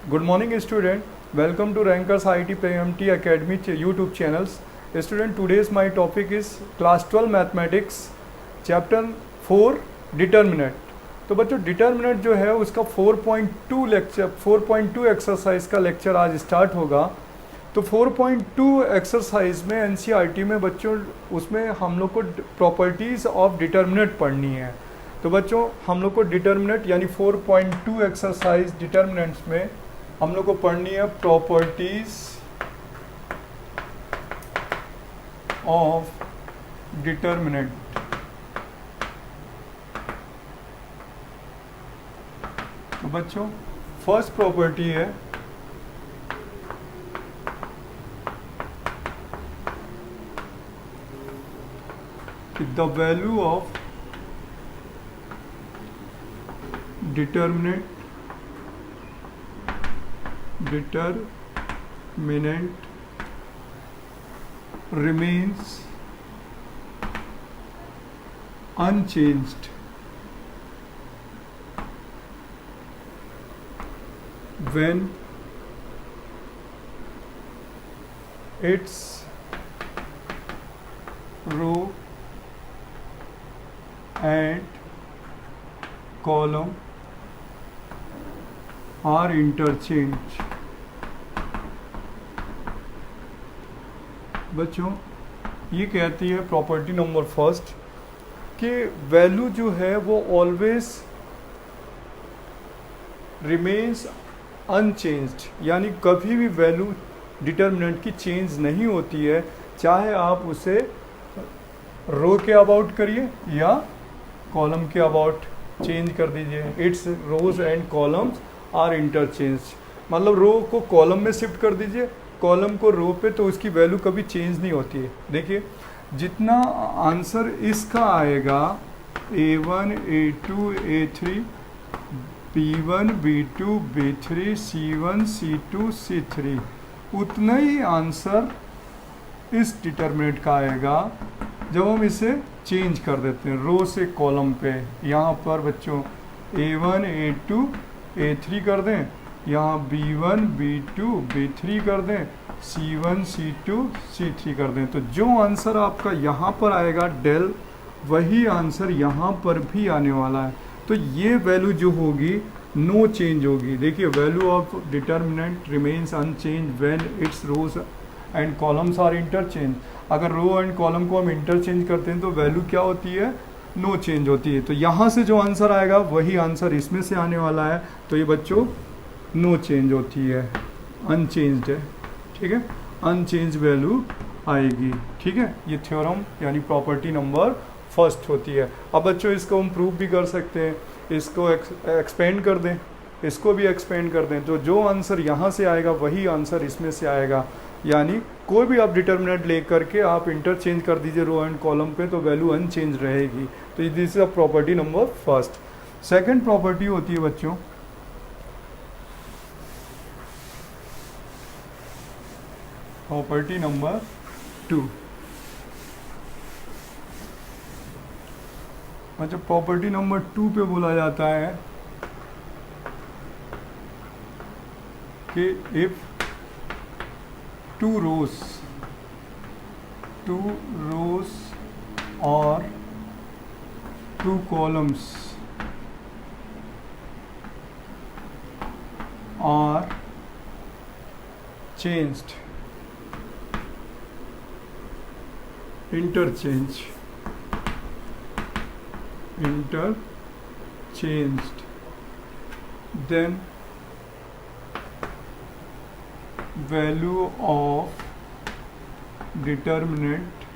Good morning, student. Welcome to Rankers IT PMT Academy YouTube channels. Student, today's my topic is class 12 mathematics, chapter 4 determinant. तो बच्चों determinant जो है उसका 4.2 exercise का lecture आज start होगा। तो 4.2 एक्सरसाइज में एनसीईआरटी में बच्चों उसमें हम लोग को प्रॉपर्टीज़ ऑफ डिटर्मिनेंट पढ़नी है। तो बच्चों हम लोग को डिटर्मिनेंट यानी 4.2 एक्सरसाइज डिटर्मिनेंट्स में हम लोग को पढ़नी है प्रॉपर्टीज ऑफ डिटर्मिनेंट। तो बच्चों फर्स्ट प्रॉपर्टी है कि the value of determinant remains unchanged when its row and column are interchanged। बच्चों ये कहती है प्रॉपर्टी नंबर फर्स्ट कि वैल्यू जो है वो ऑलवेज रिमेन्स अनचेंज्ड, यानी कभी भी वैल्यू डिटर्मिनेंट की चेंज नहीं होती है, चाहे आप उसे रो के अबाउट करिए या कॉलम के अबाउट चेंज कर दीजिए। Its rows and columns are interchange, मतलब रो को कॉलम में शिफ्ट कर दीजिए, कॉलम को रो पे, तो उसकी वैल्यू कभी चेंज नहीं होती है। देखिए जितना आंसर इसका आएगा A1 A2 A3 B1 B2 B3 C1 C2 C3 उतना ही आंसर इस डिटर्मिनेंट का आएगा जब हम इसे चेंज कर देते हैं रो से कॉलम पे। यहाँ पर बच्चों A1 A2 A3 कर दें, यहाँ B1 B2 B3 कर दें, C1 C2 C3 कर दें, तो जो आंसर आपका यहाँ पर आएगा डेल, वही आंसर यहाँ पर भी आने वाला है। तो ये वैल्यू जो होगी नो चेंज होगी। देखिए value of determinant remains unchange when its rows and columns are interchange. अगर रो एंड कॉलम को हम इंटरचेंज करते हैं तो वैल्यू क्या होती है, नो चेंज होती है। तो यहाँ से जो आंसर आएगा वही आंसर इसमें से आने वाला है। तो ये बच्चों नो चेंज होती है, अनचेंज्ड है, ठीक है, अनचेंज वैल्यू आएगी, ठीक है। ये थ्योरम यानी प्रॉपर्टी नंबर फर्स्ट होती है। अब बच्चों इसको हम प्रूव भी कर सकते हैं, इसको एक्सपेंड कर दें, इसको भी एक्सपेंड कर दें, तो जो आंसर यहाँ से आएगा वही आंसर इसमें से आएगा। यानी कोई भी आप डिटर्मिनेंट ले करके आप इंटरचेंज कर दीजिए रो एंड कॉलम पे, तो वैल्यू अनचेंज रहेगी। तो this is a property number first. Second property होती है बच्चों प्रॉपर्टी नंबर 2। अच्छा, प्रॉपर्टी नंबर 2 पे बोला जाता है कि if two rows or two columns are changed, interchanged, then value of determinants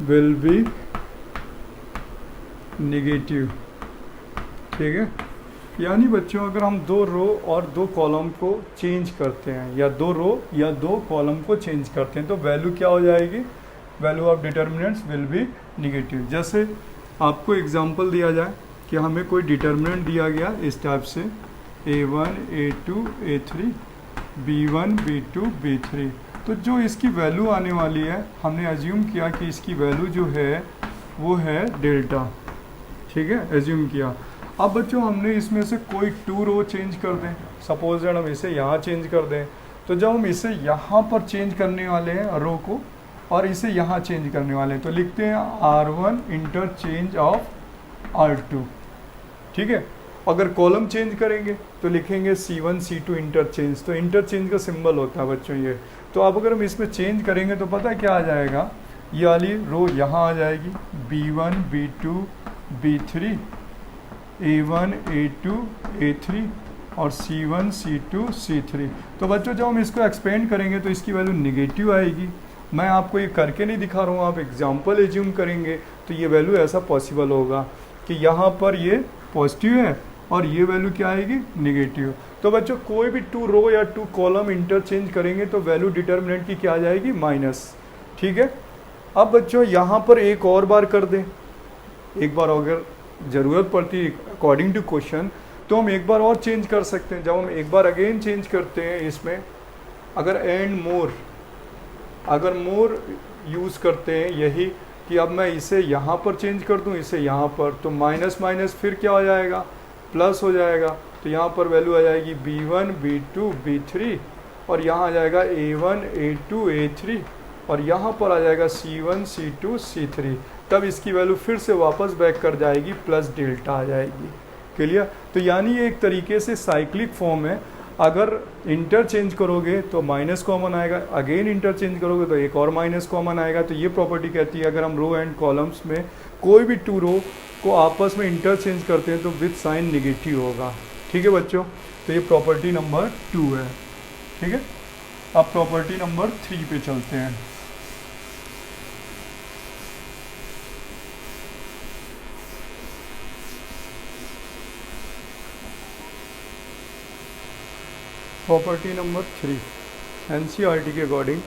will be negative, ठीक है। यानी बच्चों अगर हम दो रो और दो कॉलम को चेंज करते हैं या दो रो या दो कॉलम को चेंज करते हैं तो वैल्यू क्या हो जाएगी, value of determinants will be negative. जैसे आपको एग्जांपल दिया जाए कि हमें कोई डिटर्मिनेंट दिया गया इस टाइप से A1 A2 A3 B1 B2 B3, तो जो इसकी वैल्यू आने वाली है हमने अज्यूम किया कि इसकी वैल्यू जो है वो है डेल्टा, ठीक है, एज्यूम किया। अब बच्चों हमने इसमें से कोई 2 रो चेंज कर दें, सपोज दैट हम इसे यहाँ चेंज कर दें, तो जब हम इसे यहाँ पर चेंज करने वाले हैं रो को और इसे यहाँ चेंज करने वाले हैं, तो लिखते हैं R1 इंटरचेंज ऑफ R2, ठीक है। अगर कॉलम चेंज करेंगे तो लिखेंगे C1 C2 इंटरचेंज, तो इंटरचेंज का सिंबल होता है बच्चों ये। तो अब अगर हम इसमें चेंज करेंगे तो पता है क्या आ जाएगा, ये वाली रो यहाँ आ जाएगी, B1 B2 B3 A1 A2 A3 और C1 C2 C3। तो बच्चों जब हम इसको एक्सपेंड करेंगे तो इसकी वैल्यू निगेटिव आएगी। मैं आपको ये करके नहीं दिखा रहा हूँ, आप एग्जांपल एज्यूम करेंगे तो ये वैल्यू ऐसा पॉसिबल होगा कि यहाँ पर ये पॉजिटिव है और ये वैल्यू क्या आएगी, निगेटिव। तो बच्चों कोई भी 2 रो या 2 कॉलम इंटरचेंज करेंगे तो वैल्यू डिटर्मिनेंट की क्या आ जाएगी, माइनस, ठीक है। अब बच्चों यहाँ पर एक और बार कर दें, एक बार अगर ज़रूरत पड़ती है अकॉर्डिंग टू क्वेश्चन तो हम एक बार और चेंज कर सकते हैं। जब हम एक बार अगेन चेंज करते हैं इसमें, अगर एंड मोर, अगर मोर यूज़ करते हैं यही कि अब मैं इसे यहाँ पर चेंज कर दूँ, इसे यहाँ पर, तो माइनस माइनस फिर क्या हो जाएगा, प्लस हो जाएगा। तो यहाँ पर वैल्यू आ जाएगी B1 B2 B3 और यहाँ आ जाएगा A1 A2 A3 और यहाँ पर आ जाएगा C1 C2 C3। तब इसकी वैल्यू फिर से वापस बैक कर जाएगी, प्लस डेल्टा आ जाएगी। क्लियर। तो यानी ये एक तरीके से साइक्लिक फॉर्म है। अगर इंटरचेंज करोगे तो माइनस कॉमन आएगा, अगेन इंटरचेंज करोगे तो एक और माइनस कॉमन आएगा। तो ये प्रॉपर्टी कहती है अगर हम रो एंड कॉलम्स में कोई भी 2 रो को आपस में इंटरचेंज करते हैं तो विद साइन निगेटिव होगा, ठीक है बच्चों। तो ये प्रॉपर्टी नंबर 2 है, ठीक है। अब प्रॉपर्टी नंबर 3 पे चलते हैं। प्रॉपर्टी नंबर 3 NCERT के अकॉर्डिंग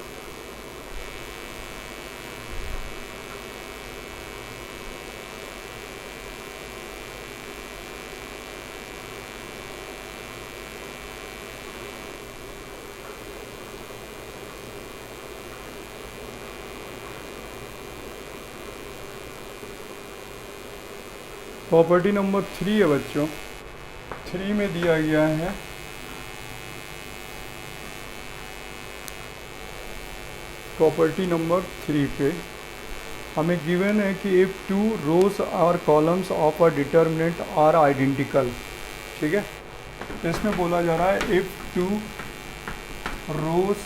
प्रॉपर्टी नंबर 3 है बच्चों। 3 में दिया गया है प्रॉपर्टी नंबर 3 पे हमें गिवन है कि इफ़ 2 रोज और columns of a determinant are identical, ठीक है। तो इसमें बोला जा रहा है इफ़ 2 रोज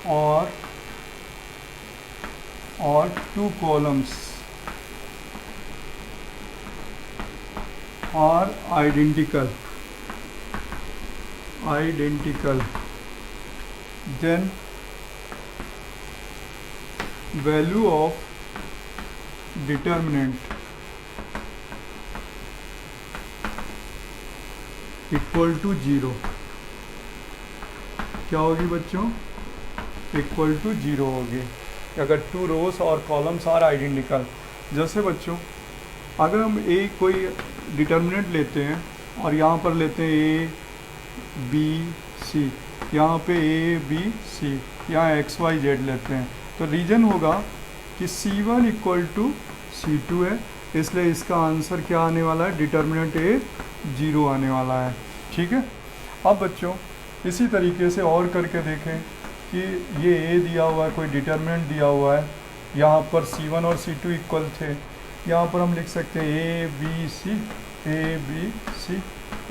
और 2 columns are identical, then value of determinant equal to 0 क्या होगी बच्चों, इक्वल टू 0 होगी अगर 2 रोज और कॉलम्स आर आइडेंटिकल। जैसे बच्चों अगर हम एक कोई डिटर्मिनेंट लेते हैं और यहाँ पर लेते हैं A B C, यहाँ पे A B C, यहाँ X Y Z लेते हैं, तो रीजन होगा कि C1 इक्वल टू C2 है, इसलिए इसका आंसर क्या आने वाला है, डिटर्मिनेंट A 0 आने वाला है, ठीक है। अब बच्चों इसी तरीके से और करके देखें कि ये A दिया हुआ है, कोई डिटर्मिनेंट दिया हुआ है, यहाँ पर C1 और C2 इक्वल थे, यहाँ पर हम लिख सकते हैं A B C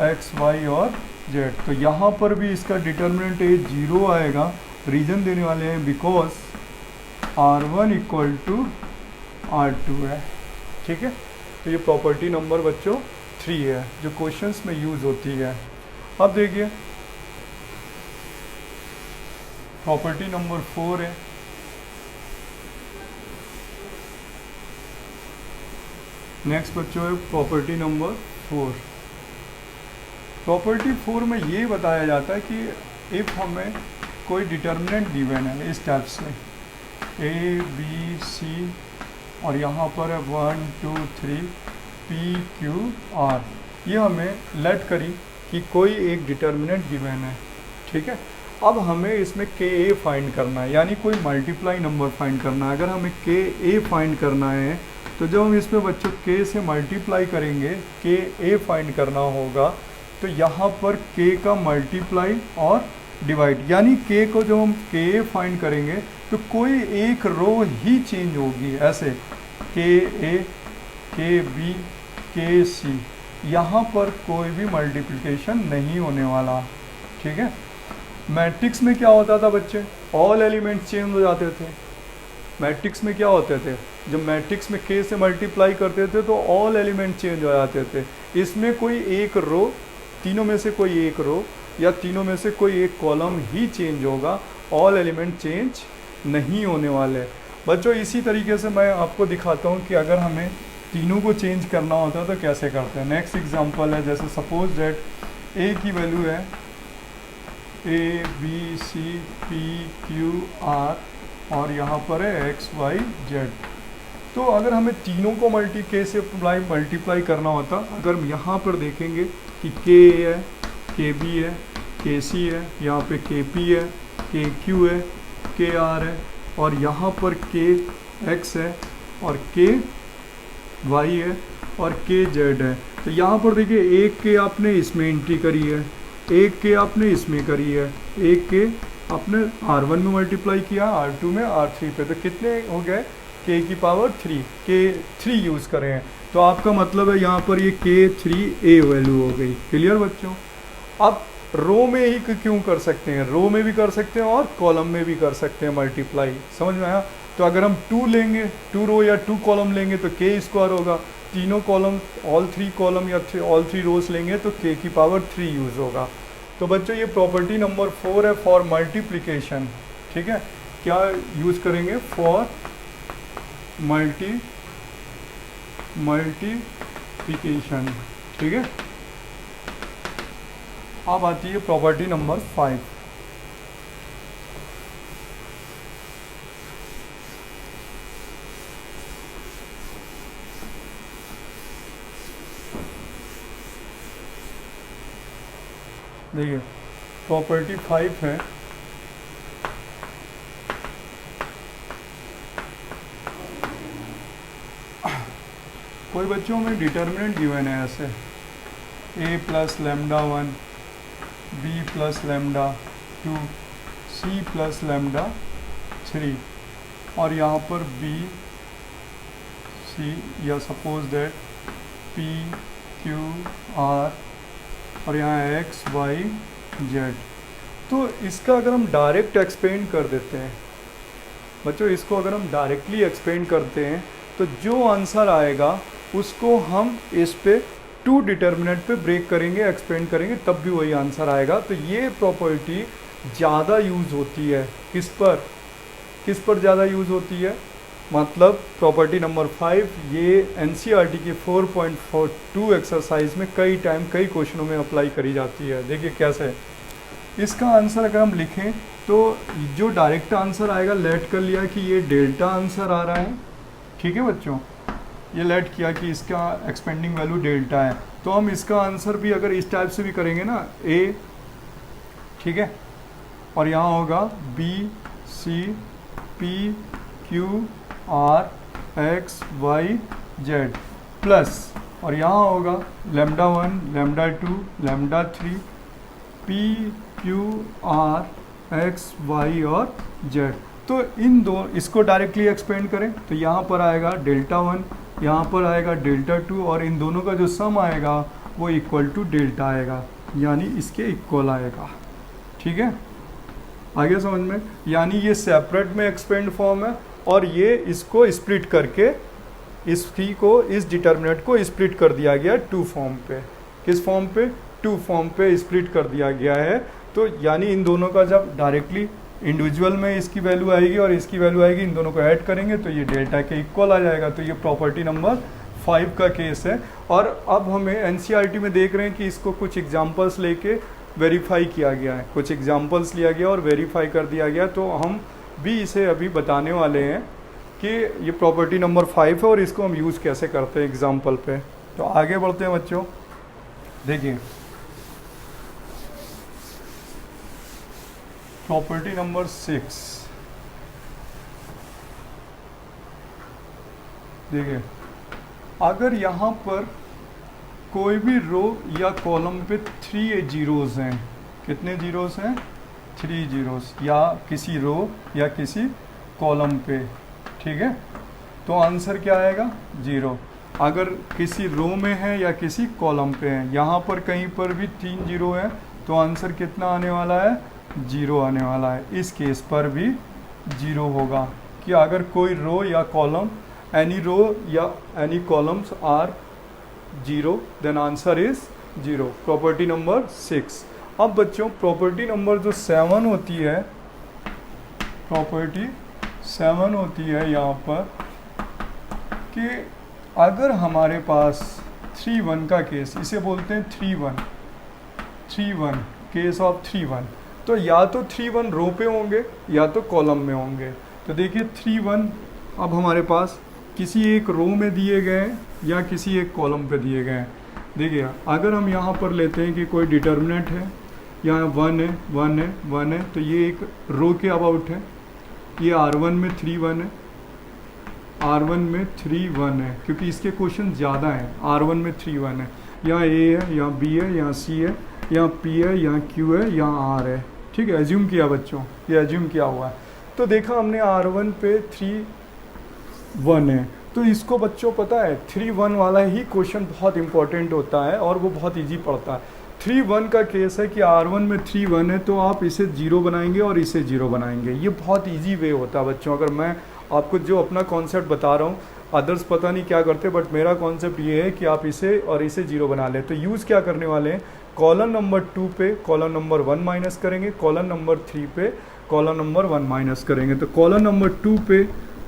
X Y और Z। तो यहाँ पर भी इसका डिटर्मिनेंट A 0 आएगा। रीजन देने वाले हैं because R1 equal to R2 है, ठीक है। तो ये प्रॉपर्टी नंबर बच्चों 3 है जो क्वेश्चंस में यूज़ होती है। अब देखिए प्रॉपर्टी नंबर 4 है। नेक्स्ट बच्चों है प्रॉपर्टी नंबर 4। प्रॉपर्टी 4 में ये बताया जाता है कि इफ़ हमें कोई डिटर्मिनेंट गिवन है इस टाइप से A B C और यहाँ पर है 1 2 3 P Q R, ये हमें लेट करी कि कोई एक डिटर्मिनेंट गिवन है, ठीक है। अब हमें इसमें के ए फाइंड करना है, यानी कोई मल्टीप्लाई नंबर फाइंड करना है। अगर हमें के ए फाइंड करना है तो जब हम इसमें बच्चों के से मल्टीप्लाई करेंगे, के ए फाइंड करना होगा, तो यहाँ पर के का मल्टीप्लाई और डिवाइड, यानी के को जब हम के ए फाइंड करेंगे तो कोई एक रो ही चेंज होगी। ऐसे के ए, के बी, के सी, यहाँ पर कोई भी मल्टीप्लिकेशन नहीं होने वाला। ठीक है। मैट्रिक्स में क्या होता था बच्चे, ऑल एलिमेंट चेंज हो जाते थे। मैट्रिक्स में क्या होते थे, जब मैट्रिक्स में के से मल्टीप्लाई करते थे तो ऑल एलिमेंट चेंज हो जाते थे। इसमें कोई एक रो, तीनों में से कोई एक रो या तीनों में से कोई एक कॉलम ही चेंज होगा, ऑल एलिमेंट चेंज नहीं होने वाले। बच्चों इसी तरीके से मैं आपको दिखाता हूँ कि अगर हमें तीनों को चेंज करना होता है तो कैसे करते हैं। नेक्स्ट एग्जांपल है, जैसे सपोज दैट ए की वैल्यू है A B C P Q R और यहाँ पर है एक्स वाई जेड। तो अगर हमें तीनों को के से मल्टीप्लाई करना होता, अगर यहाँ पर देखेंगे कि के है, के बी है, के सी है, यहाँ पे के पी है, के क्यू है, के आर है और यहाँ पर के एक्स है और के वाई है और के जेड है। तो यहाँ पर देखिए एक के आपने इसमें एंट्री करी है, एक के आपने इसमें करी है, एक के आपने R1 में मल्टीप्लाई किया, R2 में, R3 पे, तो कितने हो गए, k की पावर 3, के 3 यूज़ करें हैं। तो आपका मतलब है यहाँ पर ये k3a वैल्यू हो गई। क्लियर बच्चों। अब रो में ही क्यों कर सकते हैं, रो में भी कर सकते हैं और कॉलम में भी कर सकते हैं मल्टीप्लाई। समझ में आया। तो अगर हम 2 लेंगे, 2 रो या 2 कॉलम लेंगे तो k स्क्वायर होगा। तीनों कॉलम, ऑल 3 कॉलम या ऑल 3 रोज लेंगे तो k की पावर 3 यूज़ होगा। तो बच्चों ये प्रॉपर्टी नंबर 4 है फॉर मल्टीप्लिकेशन। ठीक है। क्या यूज़ करेंगे, फॉर मल्टीप्लिकेशन। ठीक है। अब आती है प्रॉपर्टी नंबर 5। देखिए प्रॉपर्टी 5 है, कोई बच्चों में डिटर्मिनेंट गिवन है ऐसे a plus lambda 1, b plus lambda 2, c plus lambda 3 और यहाँ पर b c या suppose that p q r और यहाँ x y z। तो इसका अगर हम डायरेक्ट एक्सपेंड कर देते हैं बच्चों, इसको अगर हम डायरेक्टली एक्सपेंड करते हैं तो जो आंसर आएगा उसको हम इस पे 2 डिटर्मिनेंट पे ब्रेक करेंगे, एक्सपेंड करेंगे, तब भी वही आंसर आएगा। तो ये प्रॉपर्टी ज़्यादा यूज़ होती है किस पर ज़्यादा यूज़ होती है, मतलब प्रॉपर्टी नंबर 5 ये NCERT की 4.42 एक्सरसाइज में कई टाइम कई क्वेश्चनों में अप्लाई करी जाती है। देखिए कैसे, इसका आंसर अगर हम लिखें तो जो डायरेक्ट आंसर आएगा, लेट कर लिया कि ये डेल्टा आंसर आ रहा है। ठीक है बच्चों, ये लेट किया कि इसका एक्सपेंडिंग वैल्यू डेल्टा है, तो हम इसका आंसर भी अगर इस टाइप से भी करेंगे ना, ए, ठीक है, और यहाँ होगा B C P Q R X Y Z plus, और यहाँ होगा lambda 1, lambda 2, lambda 3, P Q R X Y और जेड। तो इन दो, इसको डायरेक्टली एक्सपेंड करें तो यहाँ पर आएगा डेल्टा 1, यहाँ पर आएगा डेल्टा 2 और इन दोनों का जो सम आएगा वो इक्वल टू डेल्टा आएगा, यानी इसके इक्वल आएगा। ठीक है, आगे समझ में। यानी ये सेपरेट में एक्सपेंड फॉर्म है और ये इसको स्प्लिट करके इसकी को, इस डिटर्मिनेंट को स्प्लिट कर दिया गया 2 फॉर्म पे। किस फॉर्म पे, 2 फॉर्म पे स्प्लिट कर दिया गया है। तो यानी इन दोनों का जब डायरेक्टली इंडिविजुअल में इसकी वैल्यू आएगी और इसकी वैल्यू आएगी, इन दोनों को ऐड करेंगे तो ये डेल्टा के इक्वल आ जाएगा। तो ये प्रॉपर्टी नंबर 5 का केस है। और अब हमें एनसीईआरटी में देख रहे हैं कि इसको कुछ एग्जांपल्स लेके वेरीफाई किया गया है, कुछ एग्जांपल्स लिया गया और वेरीफाई कर दिया गया। तो हम भी इसे अभी बताने वाले हैं कि ये प्रॉपर्टी नंबर 5 है और इसको हम यूज़ कैसे करते हैं एग्जाम्पल पे। तो आगे बढ़ते हैं बच्चों। देखिए प्रॉपर्टी नंबर 6, देखिए अगर यहाँ पर कोई भी रो या कॉलम पे 3 जीरोस हैं, कितने जीरोस हैं? 3 जीरोस, या किसी रो या किसी कॉलम पे, ठीक है, तो आंसर क्या आएगा? 0। अगर किसी रो में है या किसी कॉलम पे है, यहाँ पर कहीं पर भी 3 जीरो है तो आंसर कितना आने वाला है? 0 आने वाला है। इस केस पर भी 0 होगा कि अगर कोई रो या कॉलम, एनी रो या any columns are 0, then answer is 0। Property number 6। अब बच्चों प्रॉपर्टी नंबर जो 7 होती है, प्रॉपर्टी 7 होती है यहाँ पर कि अगर हमारे पास 3-1 का केस, इसे बोलते हैं 3-1 केस ऑफ 3-1, तो या तो 3-1 रो पे होंगे या तो कॉलम में होंगे। तो देखिए 3-1 अब हमारे पास किसी एक रो में दिए गए हैं या किसी एक कॉलम पे दिए गए हैं। देखिए अगर हम यहाँ पर लेते हैं कि कोई डिटर्मिनेंट है, यहाँ 1 है 1 है 1 है, तो ये एक रो के अबाउट है, ये R1 में 3-1 है, R1 में 3-1 है, क्योंकि इसके क्वेश्चन ज़्यादा हैं। R1 में 3-1 है, यहाँ A है, यहाँ B है, यहाँ C है, यहाँ P है, यहाँ Q है, यहाँ R है, ठीक है, एज्यूम किया बच्चों, ये एज्यूम किया हुआ है। तो देखा हमने R1 पे 3-1 है, तो इसको बच्चों पता है 3-1 वाला ही क्वेश्चन बहुत इंपॉर्टेंट होता है और वो बहुत इजी पड़ता है। 3-1 का केस है कि R1 में 3-1 है तो आप इसे 0 बनाएंगे और इसे 0 बनाएंगे। ये बहुत इजी वे होता है बच्चों। अगर मैं आपको जो अपना कॉन्सेप्ट बता रहा हूँ, अदर्स पता नहीं क्या करते, बट मेरा कॉन्सेप्ट ये है कि आप इसे और इसे 0 बना लें। तो यूज़ क्या करने वाले हैं, कॉलम नंबर 2 पे कॉलम नंबर 1 माइनस करेंगे, कॉलम नंबर 3 पे कॉलम नंबर 1 माइनस करेंगे। तो कॉलम नंबर 2 पे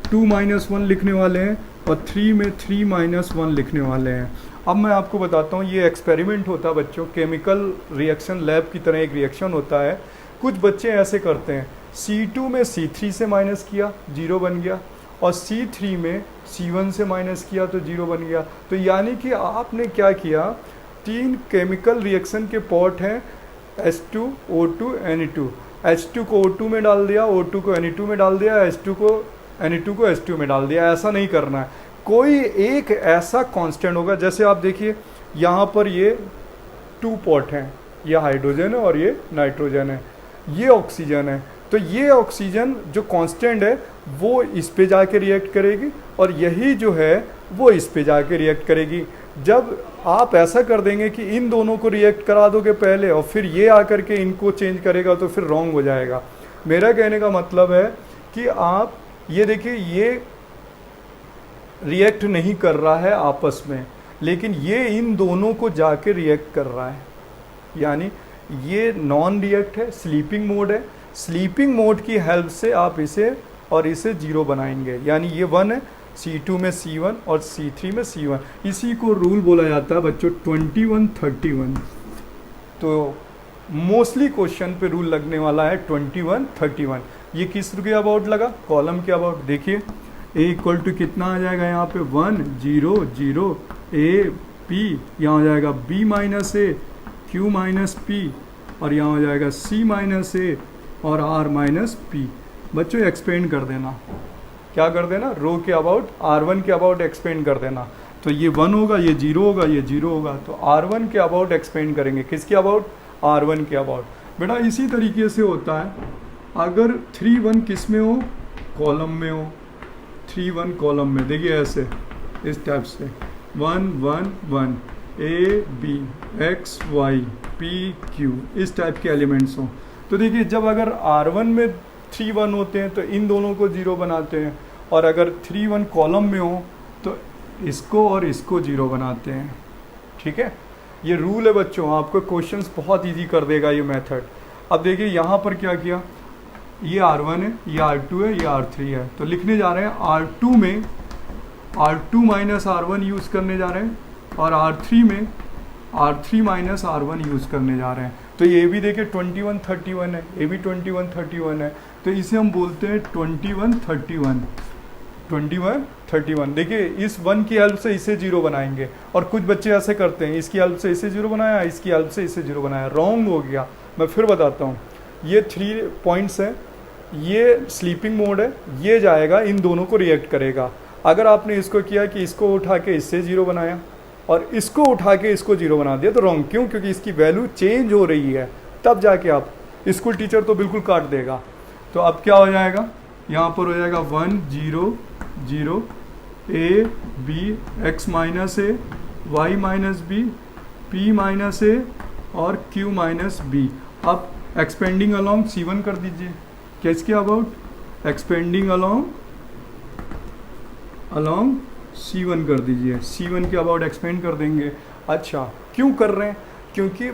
2 - 1 लिखने वाले हैं और 3 में 3 - 1 लिखने वाले हैं। अब मैं आपको बताता हूँ, ये एक्सपेरिमेंट होता है बच्चों, केमिकल रिएक्शन लैब की तरह एक रिएक्शन होता है। कुछ बच्चे ऐसे करते हैं, C2 में C3 से माइनस किया, 0 बन गया, और C3 में C1 से माइनस किया तो 0 बन गया। तो यानी कि आपने क्या किया, 3 केमिकल रिएक्शन के पॉट हैं, H2 O2 Na2, H2 को O2 में डाल दिया, O2 को Na2 में डाल दिया, H2 को Na2 को H2 में डाल दिया। ऐसा नहीं करना है, कोई एक ऐसा कांस्टेंट होगा। जैसे आप देखिए यहाँ पर ये 2 पॉट हैं, ये हाइड्रोजन है और ये नाइट्रोजन है, ये ऑक्सीजन है। तो ये ऑक्सीजन जो कांस्टेंट है वो इस पे जाके रिएक्ट करेगी और यही जो है वो इस पे जाके रिएक्ट करेगी। जब आप ऐसा कर देंगे कि इन दोनों को रिएक्ट करा दोगे पहले और फिर ये आकर के इनको चेंज करेगा तो फिर रॉन्ग हो जाएगा। मेरा कहने का मतलब है कि आप ये देखिए, ये रिएक्ट नहीं कर रहा है आपस में, लेकिन ये इन दोनों को जाके रिएक्ट कर रहा है, यानी ये नॉन रिएक्ट है, स्लीपिंग मोड है। स्लीपिंग मोड की हेल्प से आप इसे और इसे 0 बनाएंगे, यानी ये 1 है, C2 में C1 और C3 में C1। इसी को रूल बोला जाता है बच्चों 21-31। तो मोस्टली क्वेश्चन पे रूल लगने वाला है 21-31। ये किस के अबाउट लगा, कॉलम के अबाउट। देखिए A इक्वल टू कितना आ जाएगा यहाँ पे 1 0 0 A P, यहाँ हो जाएगा B minus A Q minus P, और यहाँ हो जाएगा C माइनस A और R माइनस P। बच्चों एक्सपेंड कर देना, क्या कर देना, रो के अबाउट R1 के अबाउट एक्सपेंड कर देना। तो ये 1 होगा, ये 0 होगा, ये 0 होगा, तो R1 के अबाउट एक्सपेंड करेंगे, किसके अबाउट, R1 के अबाउट। बेटा इसी तरीके से होता है, अगर 3-1 किस में हो, कॉलम में हो, 3-1 कॉलम में, देखिए ऐसे इस टाइप से 1-1-1 A B X Y P Q, इस टाइप के एलिमेंट्स हों। तो देखिए जब अगर R1 में 3-1 होते हैं तो इन दोनों को 0 बनाते हैं, और अगर 3-1 कॉलम में हो तो इसको और इसको 0 बनाते हैं। ठीक है, ये रूल है बच्चों, आपको क्वेश्चंस बहुत इजी कर देगा ये मेथड। अब देखिए यहाँ पर क्या किया, ये R1 है, ये R2 है, ये R3 है, तो लिखने जा रहे हैं R2 में R2 माइनस R1 यूज़ करने जा रहे हैं, और R3 में R3 माइनस R1 यूज़ करने जा रहे हैं। तो ये भी देखिए 21-31 है, ये भी 21-31 है, तो इसे हम बोलते हैं 21-31। 21-31, देखिए इस 1 की हेल्प से इसे 0 बनाएंगे, और कुछ बच्चे ऐसे करते हैं, इसकी हेल्प से इसे 0 बनाया, इसकी हेल्प से इसे 0 बनाया, रॉन्ग हो गया। मैं फिर बताता हूँ, ये 3 पॉइंट्स हैं, ये स्लीपिंग मोड है, ये जाएगा इन दोनों को रिएक्ट करेगा। अगर आपने इसको किया कि इसको उठा के इससे 0 बनाया और इसको उठा के इसको 0 बना दिया तो रॉन्ग। क्यों? क्योंकि इसकी वैल्यू चेंज हो रही है, तब जाके आप, स्कूल टीचर तो बिल्कुल काट देगा। तो अब क्या हो जाएगा, यहाँ पर हो जाएगा 1 0 0 a b x minus a y minus b p minus a और q माइनस बी। अब एक्सपेंडिंग अलॉन्ग C1 कर दीजिए। किसके अबाउट? एक्सपेंडिंग अलॉन्ग C1 कर दीजिए। C1 के अबाउट एक्सपेंड कर देंगे। अच्छा, क्यों कर रहे हैं? क्योंकि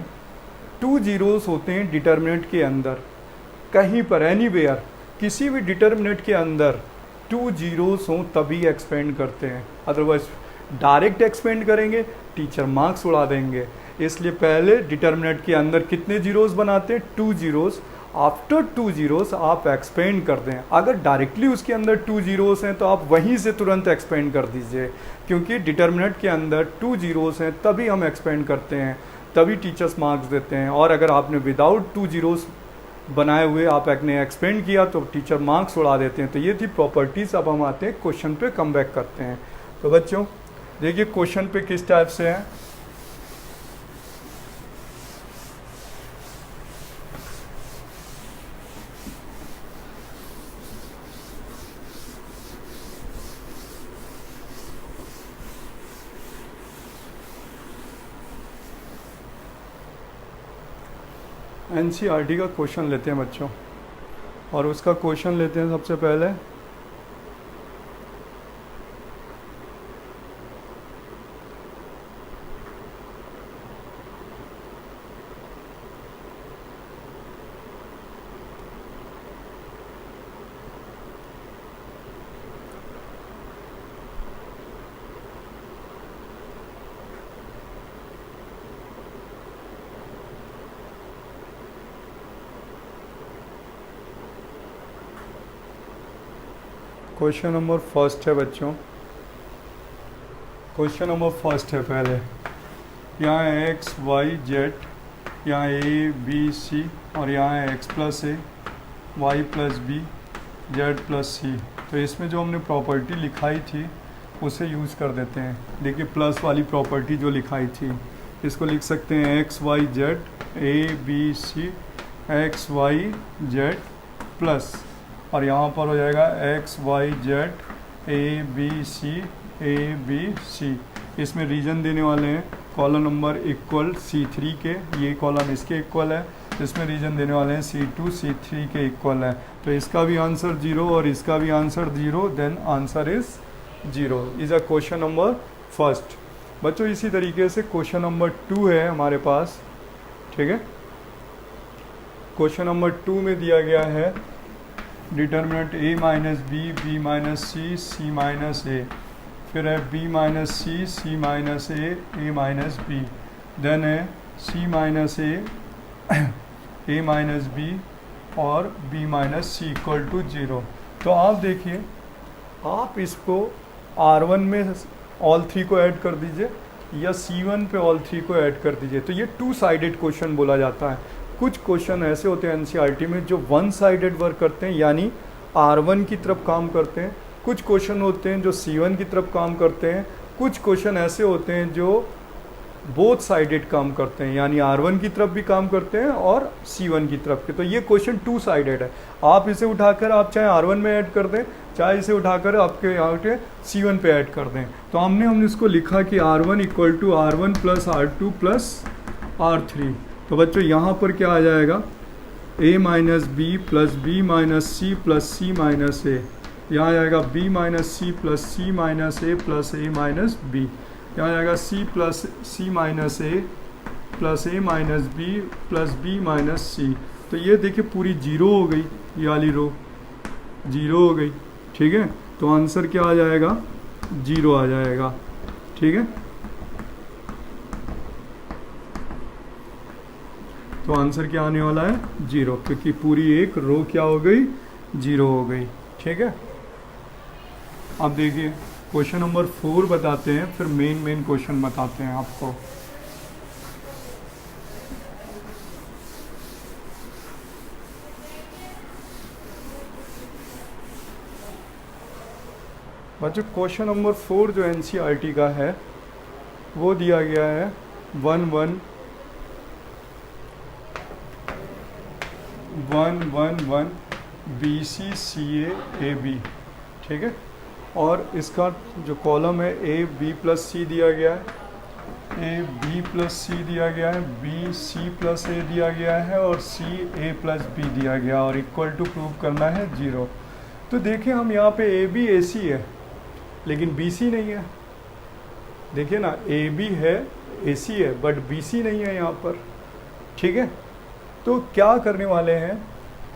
2 जीरोस होते हैं डिटर्मिनेंट के अंदर, कहीं पर एनीवेयर, किसी भी डिटर्मिनेंट के अंदर 2 जीरोस हों तभी एक्सपेंड करते हैं, अदरवाइज डायरेक्ट एक्सपेंड करेंगे टीचर मार्क्स उड़ा देंगे। इसलिए पहले डिटर्मिनेंट के अंदर कितने जीरोस बनाते हैं? 2 जीरोस। आफ्टर 2 जीरोस आप एक्सपेंड कर दें। अगर डायरेक्टली उसके अंदर 2 जीरोस हैं तो आप वहीं से तुरंत एक्सपेंड कर दीजिए, क्योंकि डिटर्मिनेंट के अंदर 2 जीरोस हैं तभी हम एक्सपेंड करते हैं, तभी टीचर्स मार्क्स देते हैं। और अगर आपने विदाउट 2 जीरोस बनाए हुए आपने एक्सपेंड किया तो टीचर मार्क्स उड़ा देते हैं। तो ये थी प्रॉपर्टीज़। अब हम आते हैं क्वेश्चन पे, कम बैक करते हैं। तो बच्चों देखिए क्वेश्चन पे किस टाइप से है। एनसीईआरटी का क्वेश्चन लेते हैं बच्चों, और उसका क्वेश्चन लेते हैं सबसे पहले। क्वेश्चन नंबर फर्स्ट है बच्चों, क्वेश्चन नंबर फर्स्ट है। पहले यहाँ है एक्स वाई जेड, यहाँ ए बी सी, और यहाँ है x plus a y plus b z plus c. तो इसमें जो हमने प्रॉपर्टी लिखाई थी उसे यूज़ कर देते हैं। देखिए प्लस वाली प्रॉपर्टी जो लिखाई थी, इसको लिख सकते हैं X Y Z A B C X Y Z plus, और यहाँ पर हो जाएगा X Y Z A B C. इसमें रीजन देने वाले हैं कॉलम नंबर इक्वल C3 के, ये कॉलम इसके इक्वल है। इसमें रीजन देने वाले हैं C2 C3 के इक्वल है। तो इसका भी आंसर 0 और इसका भी answer 0, then answer is 0 is a question number first. बच्चों इसी तरीके से क्वेश्चन नंबर 2 है हमारे पास, ठीक है। क्वेश्चन नंबर 2 में दिया गया है determinant a minus b b minus c c minus a, फिर है b minus c c minus a minus b, then है c minus a minus b और b minus c equal to 0। तो आप देखिए, आप इसको R1 में ऑल 3 को ऐड कर दीजिए या C1 पे ऑल 3 को ऐड कर दीजिए। तो ये 2 साइडेड क्वेश्चन बोला जाता है। कुछ क्वेश्चन ऐसे होते हैं एनसीईआरटी में जो 1 साइडेड वर्क करते हैं, यानी R1 की तरफ काम करते हैं। कुछ क्वेश्चन होते हैं जो C1 की तरफ काम करते हैं। कुछ क्वेश्चन ऐसे होते हैं जो बोथ साइडेड काम करते हैं, यानी R1 की तरफ भी काम करते हैं और C1 की तरफ के। तो ये क्वेश्चन 2 साइडेड है। आप इसे उठाकर आप चाहे R1 में ऐड कर दें, चाहे इसे उठाकर आपके यहाँ के C1 पे ऐड कर दें। तो हमने इसको लिखा कि R1 equal to R1 plus R2 plus R3। तो बच्चों यहाँ पर क्या आ जाएगा, a minus b plus b minus c plus c minus a. यहाँ आएगा b minus c plus c minus a plus a minus b. यहाँ आएगा c plus c minus a plus a minus b plus b minus c. तो ये देखिए पूरी 0 हो गई, ये वाली रो 0 हो गई, ठीक है। तो आंसर क्या आ जाएगा, 0 आ जाएगा, ठीक है। तो आंसर क्या आने वाला है, 0, क्योंकि पूरी एक रो क्या हो गई, 0 हो गई, ठीक है। अब देखिए क्वेश्चन नंबर 4 बताते हैं, फिर मेन क्वेश्चन बताते हैं आपको। बच्चों क्वेश्चन नंबर 4 जो एनसीईआरटी का है वो दिया गया है 1 BCCA AB, ठीक है। और इसका जो कॉलम है ए बी प्लस सी दिया गया है, ए बी प्लस सी दिया गया है, बी सी प्लस ए दिया गया है और सी ए प्लस बी दिया गया और इक्वल टू प्रूव करना है 0। तो देखें हम यहाँ पे ए बी ए सी है लेकिन बी सी नहीं है। देखिए ना, ए बी है ए सी है बट बी सी नहीं है यहाँ पर, ठीक है। तो क्या करने वाले हैं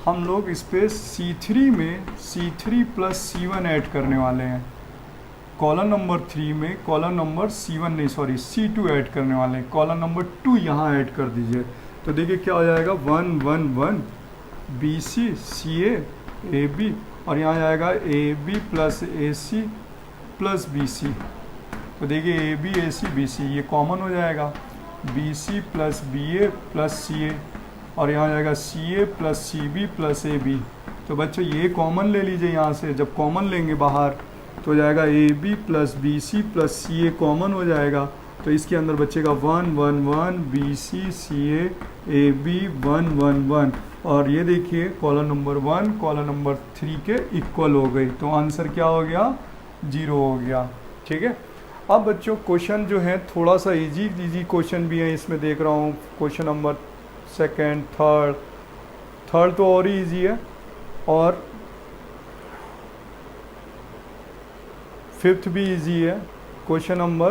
हम लोग इस पे C3 में C3 प्लस C1 ऐड करने वाले हैं। कॉलम नंबर 3 में कॉलम नंबर C2 ऐड करने वाले हैं। कॉलम नंबर 2 यहाँ ऐड कर दीजिए तो देखिए क्या हो जाएगा 1 BC CA AB और यहाँ जाएगा AB plus AC plus BC। तो देखिए AB AC BC ये कॉमन हो जाएगा, BC plus BA plus CA और यहाँ जाएगा CA plus CB plus AB। तो बच्चों ये कॉमन ले लीजिए यहाँ से, जब कॉमन लेंगे बाहर तो हो जाएगा AB plus BC plus CA common हो जाएगा। तो इसके अंदर बचेगा 1 BC CA AB 1 और ये देखिए कॉलम नंबर 1 कॉलम नंबर 3 के इक्वल हो गई। तो आंसर क्या हो गया 0 हो गया, ठीक है। अब बच्चों क्वेश्चन जो है थोड़ा सा इजी क्वेश्चन भी है इसमें, देख रहा हूँ क्वेश्चन नंबर 2nd थर्ड तो और ही इजी है और 5th भी इजी है। क्वेश्चन नंबर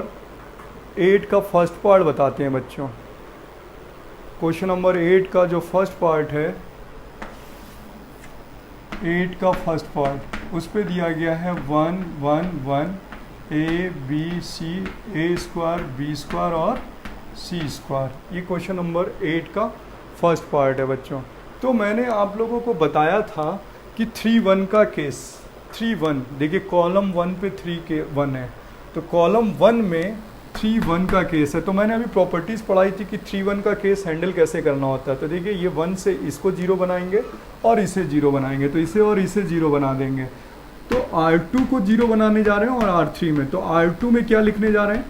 8 का फर्स्ट पार्ट बताते हैं बच्चों। क्वेश्चन नंबर 8 का जो फर्स्ट पार्ट है, 8 का फर्स्ट पार्ट उस पे दिया गया है 1 ABC A square B square और C स्क्वायर। ये क्वेश्चन नंबर 8 का फर्स्ट पार्ट है बच्चों। तो मैंने आप लोगों को बताया था कि 3 का केस 3 देखिए कॉलम 1 पे 3 के 1 है तो कॉलम 1 में 3 का केस है। तो मैंने अभी प्रॉपर्टीज़ पढ़ाई थी कि 3 का केस हैंडल कैसे करना होता है। तो देखिए ये 1 से इसको 0 बनाएंगे और इसे 0 बनाएंगे, तो इसे और इसे 0 बना देंगे। तो R2 को 0 बनाने जा रहे हैं और R3 में, तो R2 में क्या लिखने जा रहे हैं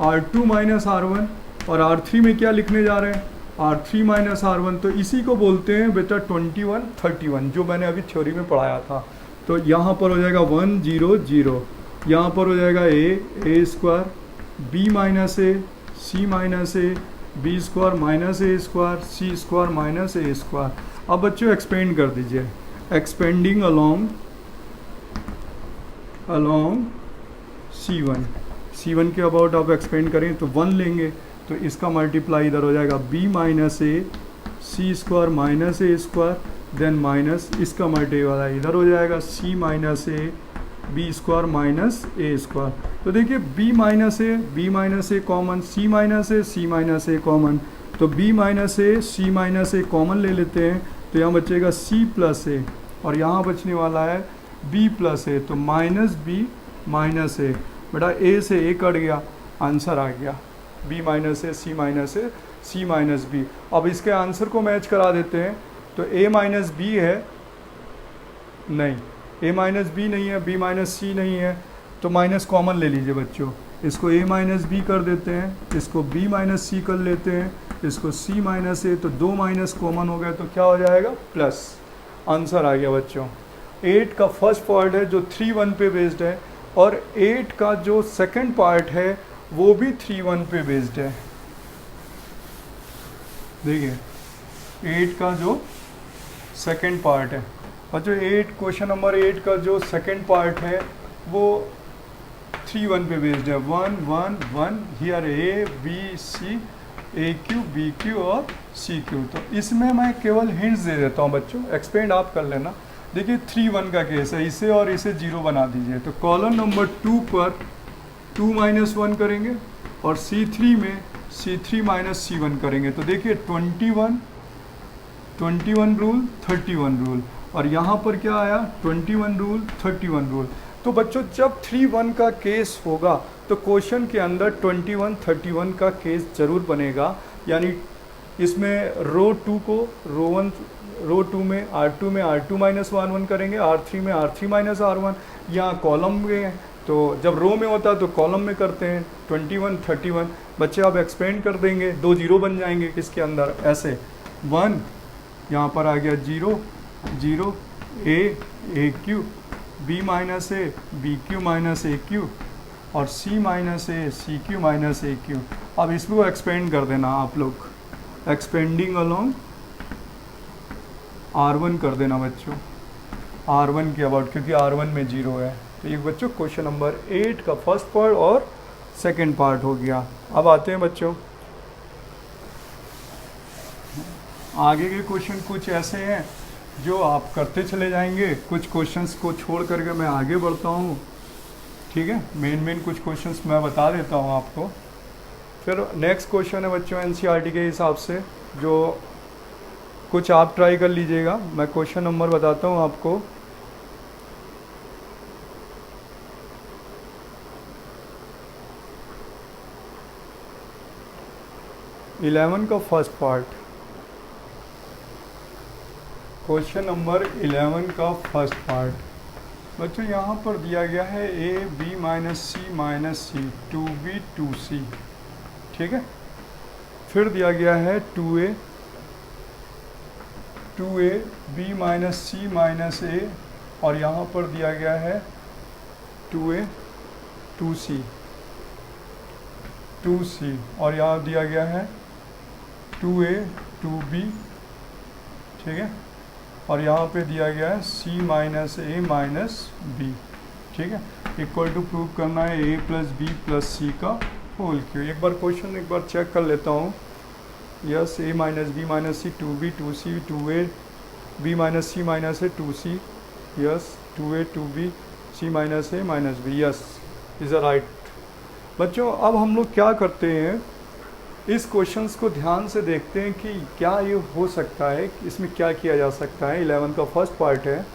R2 माइनस R1 और R3 में क्या लिखने जा रहे हैं R3 माइनस R1। तो इसी को बोलते हैं बेटा 21 31 जो मैंने अभी थ्योरी में पढ़ाया था। तो यहाँ पर हो जाएगा 1 0 0, यहाँ पर हो जाएगा A square B minus A C minus A B square minus A square C square minus A square. अब बच्चों एक्सपेंड कर दीजिए, एक्सपेंडिंग अलोंग C1 के अबाउट आप एक्सपेंड करें तो 1 लेंगे तो इसका मल्टीप्लाई इधर हो जाएगा B minus A C square minus A square then minus इसका मल्टीप्लाई इधर हो जाएगा C minus A B square minus A square. तो देखिए B minus A common, C minus A common, तो B minus A C minus A common ले लेते हैं तो यहाँ बचेगा C प्लस A और यहाँ बचने वाला है B प्लस A, तो माइनस B माइनस A। बेटा A से A कट गया, आंसर आ गया B minus A C minus A C minus B। अब इसके आंसर को मैच करा देते हैं तो A माइनस B है, नहीं A माइनस B नहीं है, B माइनस C नहीं है, तो माइनस कॉमन ले लीजिए बच्चों। इसको A माइनस B कर देते हैं, इसको B माइनस C कर लेते हैं, इसको C माइनस A, तो 2 माइनस कॉमन हो गया तो क्या हो जाएगा प्लस। आंसर आ गया बच्चों। 8 का फर्स्ट पार्ट है जो 3 पे बेस्ड है और 8 का जो सेकंड पार्ट है वो भी 3 पे बेस्ड है। देखिए 8 का जो सेकंड पार्ट है बच्चों, 8 क्वेश्चन नंबर 8 का जो सेकंड पार्ट है वो 3 पे बेस्ड है। 1 1 here A B C A Q B Q और C Q। तो इसमें मैं केवल हिंट्स दे देता हूँ बच्चों, एक्सपेंड आप कर लेना। देखिए 3 का केस है, इसे और इसे 0 बना दीजिए तो कॉलम नंबर 2 पर 2 माइनस 1 करेंगे और C3 में C3 माइनस C1 करेंगे। तो देखिए 21 रूल 31 रूल और यहाँ पर क्या आया 21 रूल 31 रूल। तो बच्चों जब 3 का केस होगा तो क्वेश्चन के अंदर 21 31 का केस जरूर बनेगा। यानी इसमें रो 2 को रो 2 में R2 माइनस 1 करेंगे, R3 में R3 माइनस R1। यहाँ कॉलम में तो जब रो में होता है तो कॉलम में करते हैं। 21 31 बच्चे आप एक्सपेंड कर देंगे, 2 जीरो बन जाएंगे किसके अंदर, ऐसे 1 यहाँ पर आ गया 0 0 a Q b minus A B Q minus A Q और c minus A C Q minus A Q. अब इसको एक्सपेंड कर देना आप लोग, एक्सपेंडिंग अलोंग R1 कर देना बच्चों, R1 के अबाउट, क्योंकि R1 में 0 है। तो ये बच्चों क्वेश्चन नंबर 8 का फर्स्ट पार्ट और सेकंड पार्ट हो गया। अब आते हैं बच्चों आगे के क्वेश्चन, कुछ ऐसे हैं जो आप करते चले जाएंगे, कुछ क्वेश्चंस को छोड़ करके मैं आगे बढ़ता हूँ, ठीक है। मेन कुछ क्वेश्चंस मैं बता देता हूँ आपको। फिर नेक्स्ट क्वेश्चन है बच्चों एनसीईआरटी के हिसाब से, जो कुछ आप ट्राई कर लीजिएगा। मैं क्वेश्चन नंबर बताता हूँ आपको। इलेवन का फर्स्ट पार्ट, क्वेश्चन नंबर 11 का फर्स्ट पार्ट बच्चों यहाँ पर दिया गया है a b minus C 2b 2c, ठीक है। फिर दिया गया है 2a b minus C minus a और यहाँ पर दिया गया है 2a 2c और यहाँ दिया गया है 2a 2b, ठीक है। और यहाँ पे दिया गया है c minus a minus b, ठीक है। इक्वल टू प्रूव करना है a plus B plus c का होल क्यू। एक बार क्वेश्चन एक बार चेक कर लेता हूँ। Yes, a minus B minus C 2b 2c 2a b minus C minus a 2c, yes 2a 2b c minus a minus b, yes is a right. बच्चों अब हम लोग क्या करते हैं, इस क्वेश्चंस को ध्यान से देखते हैं कि क्या ये हो सकता है, इसमें क्या किया जा सकता है। 11 का फर्स्ट पार्ट है।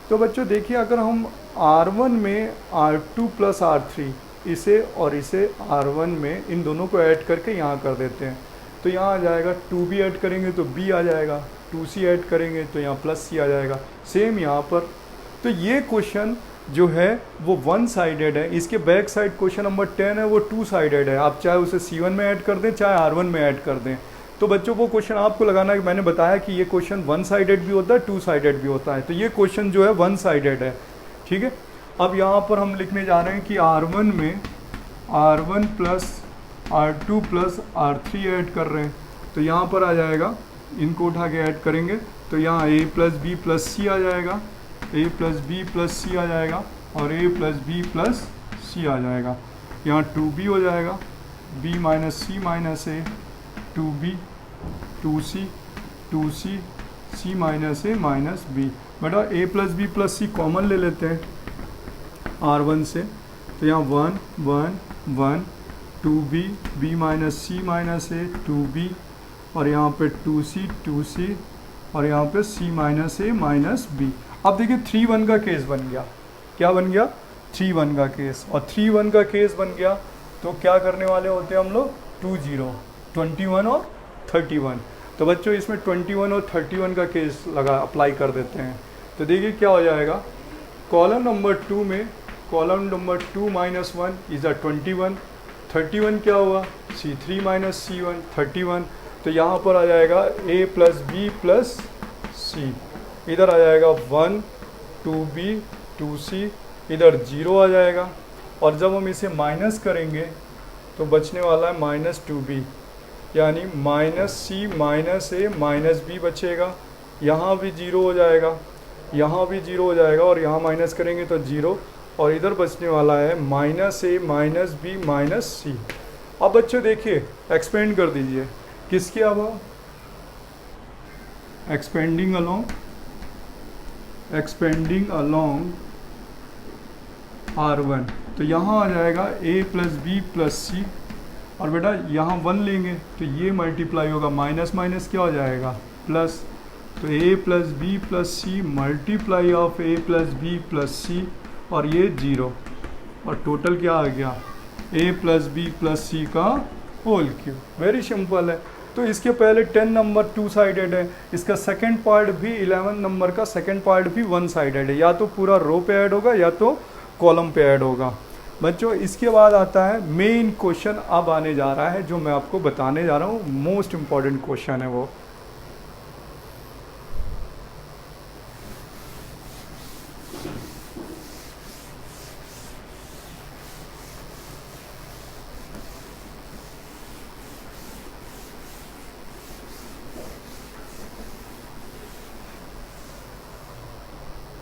तो बच्चों देखिए, अगर हम R1 में R2 प्लस R3 इसे और इसे R1 में इन दोनों को ऐड करके यहाँ कर देते हैं, तो यहाँ आ जाएगा 2b ऐड करेंगे तो b आ जाएगा, 2c ऐड करेंगे तो यहाँ प्लस c आ जाएगा। सेम यहाँ पर, तो ये क्वेश्चन जो है वो वन साइडेड है। इसके बैक साइड क्वेश्चन नंबर 10 है वो टू साइडेड है। आप चाहे उसे C1 में ऐड कर दें चाहे R1 में ऐड कर दें। तो बच्चों वो क्वेश्चन आपको लगाना है, मैंने बताया कि ये क्वेश्चन वन साइडेड भी होता है, टू साइडेड भी होता है। तो ये क्वेश्चन जो है वन साइडेड है, ठीक है। अब यहाँ पर हम लिखने जा रहे हैं कि R1 में R1 plus R2 plus R3 add कर रहे हैं, तो यहाँ पर आ जाएगा, इनको उठा के ऐड करेंगे तो यहाँ a plus B plus C आ जाएगा, a plus B plus C आ जाएगा और a plus B plus C आ जाएगा। यहाँ 2b हो जाएगा, b minus C minus a 2b 2c 2c c minus a minus b। बेटा a plus B plus C common ले लेते हैं R1 से, तो यहाँ 1 1 1 2b b minus C minus a 2b और यहाँ पे 2c और यहाँ पे c minus a minus b। अब देखिए 3-1 का केस बन गया, क्या बन गया 3-1 का केस, और 3-1 का केस बन गया तो क्या करने वाले होते हैं हम लोग 2-0 21 और 31। तो बच्चों इसमें 21 और 31 का केस अप्लाई कर देते हैं। तो देखिए क्या हो जाएगा, कॉलम नंबर 2 में column number 2 minus 1 is a 21, 31 क्या हुआ C3 माइनस C1 31। तो यहाँ पर आ जाएगा a प्लस बी प्लस सी, इधर आ जाएगा 1 2b 2c, इधर 0 आ जाएगा। और जब हम इसे माइनस करेंगे तो बचने वाला है माइनस 2b, यानी minus c minus a minus b बचेगा। यहाँ भी 0 हो जाएगा, यहाँ भी 0 हो जाएगा और यहाँ माइनस करेंगे तो 0, और इधर बचने वाला है minus a minus b minus c। अब बच्चों देखिए एक्सपेंड कर दीजिए किसके, अब एक्सपेंडिंग अलोंग R1, तो यहाँ आ जाएगा a plus B plus c, और बेटा यहाँ 1 लेंगे तो ये मल्टीप्लाई होगा, माइनस माइनस क्या हो जाएगा प्लस, तो a plus B plus c multiply of a plus B plus c और ये 0, और टोटल क्या आ गया a plus B plus c का होल क्यूब। वेरी सिंपल है। तो इसके पहले 10 नंबर टू साइडेड है, इसका सेकंड पार्ट भी 11 नंबर का सेकंड पार्ट भी वन साइडेड है, या तो पूरा रो पे ऐड होगा या तो कॉलम पे ऐड होगा। बच्चों इसके बाद आता है मेन क्वेश्चन, अब आने जा रहा है जो मैं आपको बताने जा रहा हूँ, मोस्ट इम्पॉर्टेंट क्वेश्चन है वो।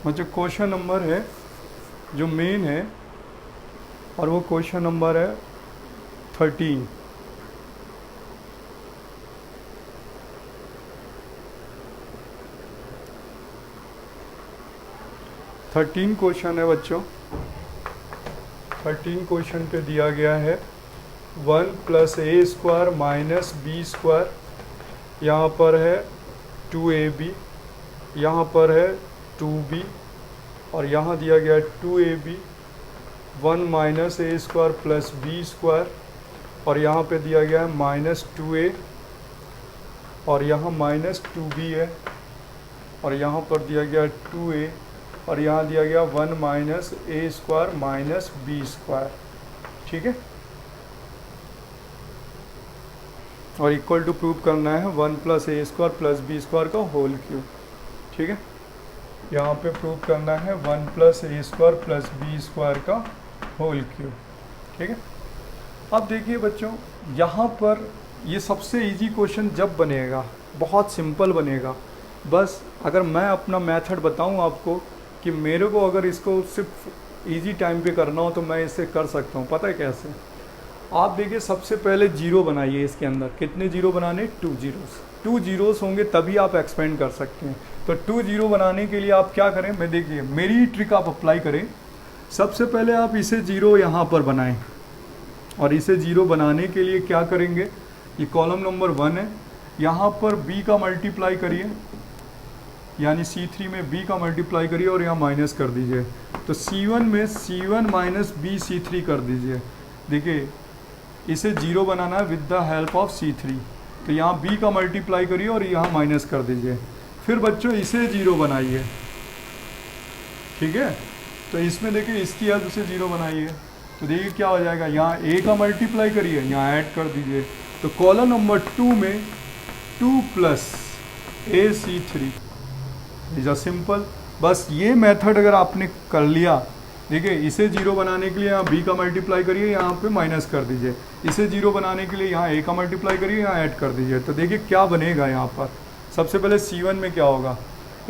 बच्चों क्वेश्चन नंबर है जो मेन है, और वो क्वेश्चन नंबर है 13। क्वेश्चन है बच्चों। 13 क्वेश्चन पे दिया गया है 1 + a² माइनस b², यहाँ पर है 2ab, यहाँ पर है 2b, और यहाँ दिया गया है 2ab 1 - a² + b², और यहाँ पे दिया गया है -2a, और यहाँ -2b है, और यहाँ पर दिया गया 2a, और यहाँ दिया गया 1 - a² - b²। ठीक है, और इक्वल टू प्रूव करना है 1 + a² + b² का होल क्यूब। ठीक है, यहाँ पे प्रूव करना है 1 + a² + b² का होल क्यूब। ठीक है, अब देखिए बच्चों, यहाँ पर ये सबसे इजी क्वेश्चन जब बनेगा, बहुत सिंपल बनेगा। बस अगर मैं अपना मेथड बताऊँ आपको कि मेरे को अगर इसको सिर्फ इजी टाइम पे करना हो तो मैं इसे कर सकता हूँ। पता है कैसे? आप देखिए, सबसे पहले जीरो बनाइए इसके अंदर। कितने जीरो बनाने? 2 जीरोस। 2 जीरोस होंगे तभी आप एक्सपेंड कर सकते हैं। तो 2 जीरो बनाने के लिए आप क्या करें, मैं देखिए मेरी ट्रिक आप अप्लाई करें। सबसे पहले आप इसे जीरो यहाँ पर बनाएं, और इसे जीरो बनाने के लिए क्या करेंगे, ये कॉलम नंबर 1 है, यहाँ पर b का मल्टीप्लाई करिए, यानी C3 में b का मल्टीप्लाई करिए और यहाँ माइनस कर दीजिए। तो C1 में C1 - b C3 कर दीजिए। देखिए इसे जीरो बनाना है with the help of C3, तो यहाँ b का मल्टीप्लाई करिए और यहाँ माइनस कर दीजिए। फिर बच्चों इसे जीरो बनाइए। ठीक है, तो इसमें देखिए इसकी हेल्प से जीरो बनाइए, तो देखिए क्या हो जाएगा, यहाँ a का मल्टीप्लाई करिए, यहाँ ऐड कर दीजिए। तो कॉलम नंबर 2 में 2 + a C3 is a simple. बस ये मेथड अगर आपने कर लिया, देखिए इसे जीरो बनाने के लिए यहाँ b का मल्टीप्लाई करिए, यहाँ पे माइनस कर दीजिए। इसे जीरो बनाने के लिए यहाँ a का मल्टीप्लाई करिए, यहाँ ऐड कर दीजिए। तो देखिए क्या बनेगा, यहाँ पर सबसे पहले C1 में क्या होगा,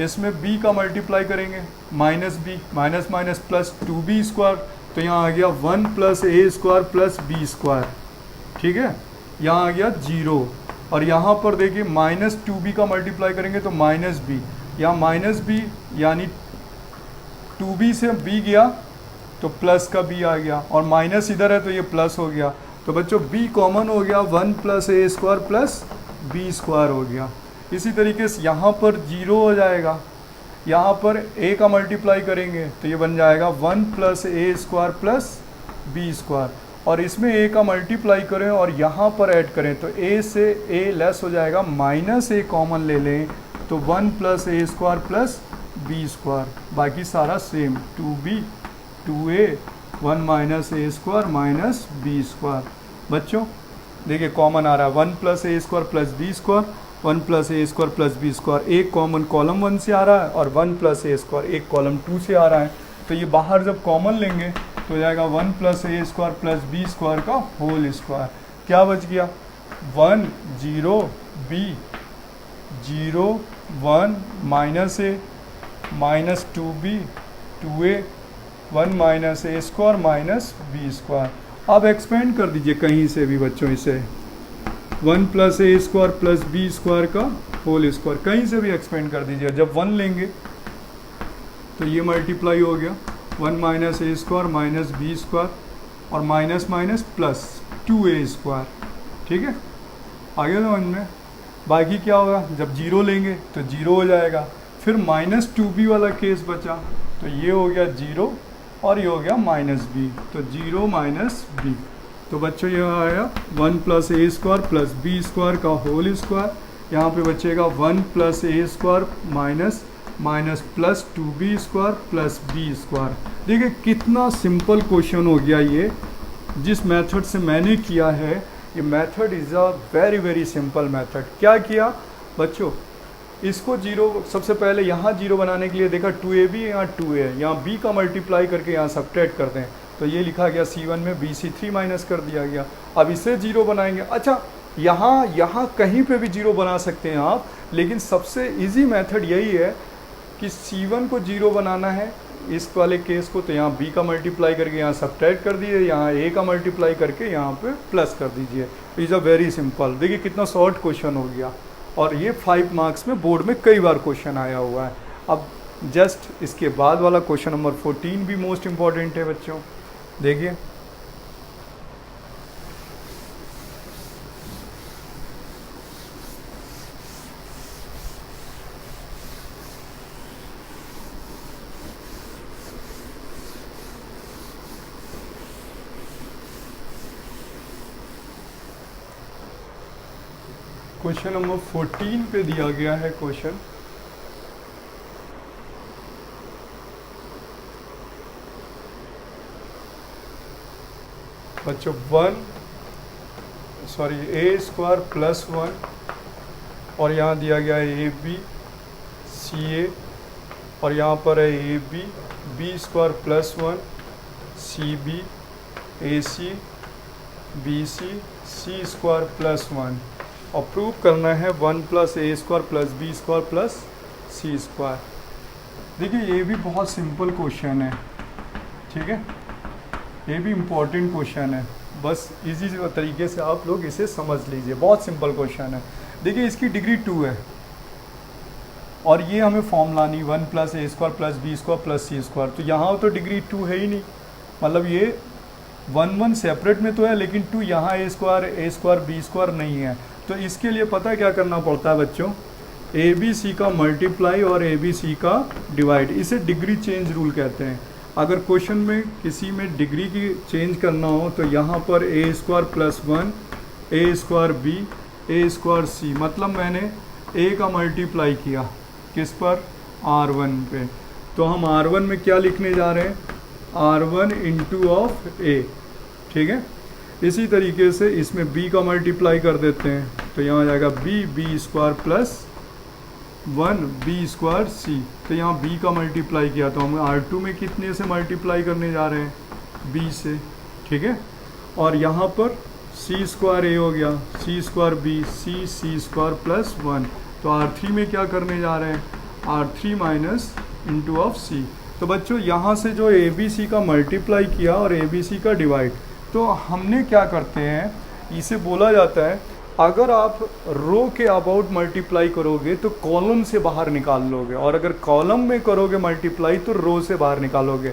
इसमें b का मल्टीप्लाई करेंगे, -b minus minus plus 2b², तो यहाँ आ गया 1 + a² + b²। ठीक है, यहाँ आ गया 0, और यहाँ पर देखिए -2b का मल्टीप्लाई करेंगे तो -b, यहाँ -b यानी 2b से b गया तो प्लस का b आ गया, और माइनस इधर है तो ये प्लस हो गया। तो बच्चों b कॉमन हो गया, 1 + a² + b² हो गया। इसी तरीके से यहाँ पर 0 हो जाएगा, यहाँ पर a का मल्टीप्लाई करेंगे तो ये बन जाएगा 1 + a² + b², और इसमें a का मल्टीप्लाई करें और यहाँ पर ऐड करें तो a से a लेस हो जाएगा, -a कॉमन ले लें तो 1 + a² + b², बाकी सारा same, 2b 2a 1 - a² - b²। बच्चों देखिए कॉमन आ रहा है 1 + a² + b², 1 + a² + b², एक कॉमन कॉलम 1 से आ रहा है और 1 + a² एक कॉलम 2 से आ रहा है। तो ये बाहर जब कॉमन लेंगे तो हो जाएगा 1 + a² + b² का होल स्क्वायर। क्या बच गया, 1 0 b 0 1 -a -2b 2a 1 - a² - b²। अब एक्सपेंड कर दीजिए कहीं से भी बच्चों, इसे 1 + a² + b² का होल स्क्वायर कहीं से भी एक्सपेंड कर दीजिए। जब 1 लेंगे तो ये मल्टीप्लाई हो गया 1 - a² - b² और माइनस माइनस प्लस 2a²। ठीक है, आगे समझ में। बाकी क्या होगा, जब 0 लेंगे तो 0 हो जाएगा। फिर -2b वाला केस बचा, तो ये हो गया 0 और ये हो गया -b, तो 0 - b। तो बच्चों ये आया 1 + a² + b² का होल स्क्वायर। यहाँ पे बचेगा 1 + a² - minus plus 2b² plus b²। देखिए कितना सिंपल क्वेश्चन हो गया ये, जिस मेथड से मैंने किया है। ये method is a very very simple method. क्या किया बच्चों, इसको जीरो, सबसे पहले यहाँ जीरो बनाने के लिए देखा 2ab यहाँ 2a, यहाँ b का मल्टीप्लाई करके यहाँ सब्ट्रैक्ट कर दें तो ये लिखा गया C1 में bc3 माइनस कर दिया गया। अब इसे जीरो बनाएंगे। अच्छा यहाँ कहीं पे भी जीरो बना सकते हैं आप, लेकिन सबसे इजी मेथड यही है कि C1 को जीरो बनाना है इस वाले केस को, तो यहाँ b का मल्टीप्लाई करके यहाँ सब्ट्रैक्ट कर दिए, यहाँ a का मल्टीप्लाई करके यहाँ पे प्लस कर दीजिए। Is a very simple. देखिए कितना शॉर्ट क्वेश्चन हो गया, और ये 5 मार्क्स में बोर्ड में कई बार क्वेश्चन आया हुआ है। अब जस्ट इसके बाद वाला क्वेश्चन नंबर 14 भी मोस्ट इम्पॉर्टेंट है बच्चों। देखिए क्वेश्चन नंबर 14 पे दिया गया है क्वेश्चन। बच्चों a² प्लस 1 और यहाँ दिया गया है ab ca, और यहाँ पर है ab b² plus 1 cb ac bc c² plus 1, और प्रूव करना है 1 plus a² plus b² plus c²। देखिए ये भी बहुत सिंपल क्वेश्चन है, ठीक है, ये भी इम्पॉर्टेंट क्वेश्चन है। बस इजी तरीके से आप लोग इसे समझ लीजिए, बहुत सिंपल क्वेश्चन है। देखिए इसकी डिग्री 2 है, और ये हमें फॉर्म लानी 1 plus a² plus b² plus c²। तो यहाँ तो डिग्री 2 है ही नहीं, मतलब ये 1 सेपरेट में तो है, लेकिन 2 यहाँ a² b² नहीं है। तो इसके लिए पता क्या करना पड़ता है बच्चों, ABC का मल्टीप्लाई और ABC का डिवाइड, इसे डिग्री चेंज रूल कहते हैं। अगर क्वेश्चन में किसी में डिग्री की चेंज करना हो तो यहाँ पर a² plus 1 a² b a² c, मतलब मैंने a का मल्टीप्लाई किया किस पर, r1 पे, तो हम r1 में क्या लिखने जा रहे हैं, r1 इंटू ऑफ a, ठीक है। इसी तरीके से इसमें b का मल्टीप्लाई कर देते हैं, तो यहाँ आ जाएगा b² प्लस 1 b² c, तो यहाँ b का मल्टीप्लाई किया तो हम r2 में कितने से मल्टीप्लाई करने जा रहे हैं, b से, ठीक है। और यहाँ पर c² a हो गया, c² b c² प्लस 1, तो r3 में क्या करने जा रहे हैं, r3 minus into of c। तो बच्चों यहाँ से जो ABC का मल्टीप्लाई किया और ABC का डिवाइड, तो हमने क्या करते हैं, इसे बोला जाता है अगर आप रो के अबाउट मल्टीप्लाई करोगे तो कॉलम से बाहर निकाल लोगे, और अगर कॉलम में करोगे मल्टीप्लाई तो रो से बाहर निकालोगे।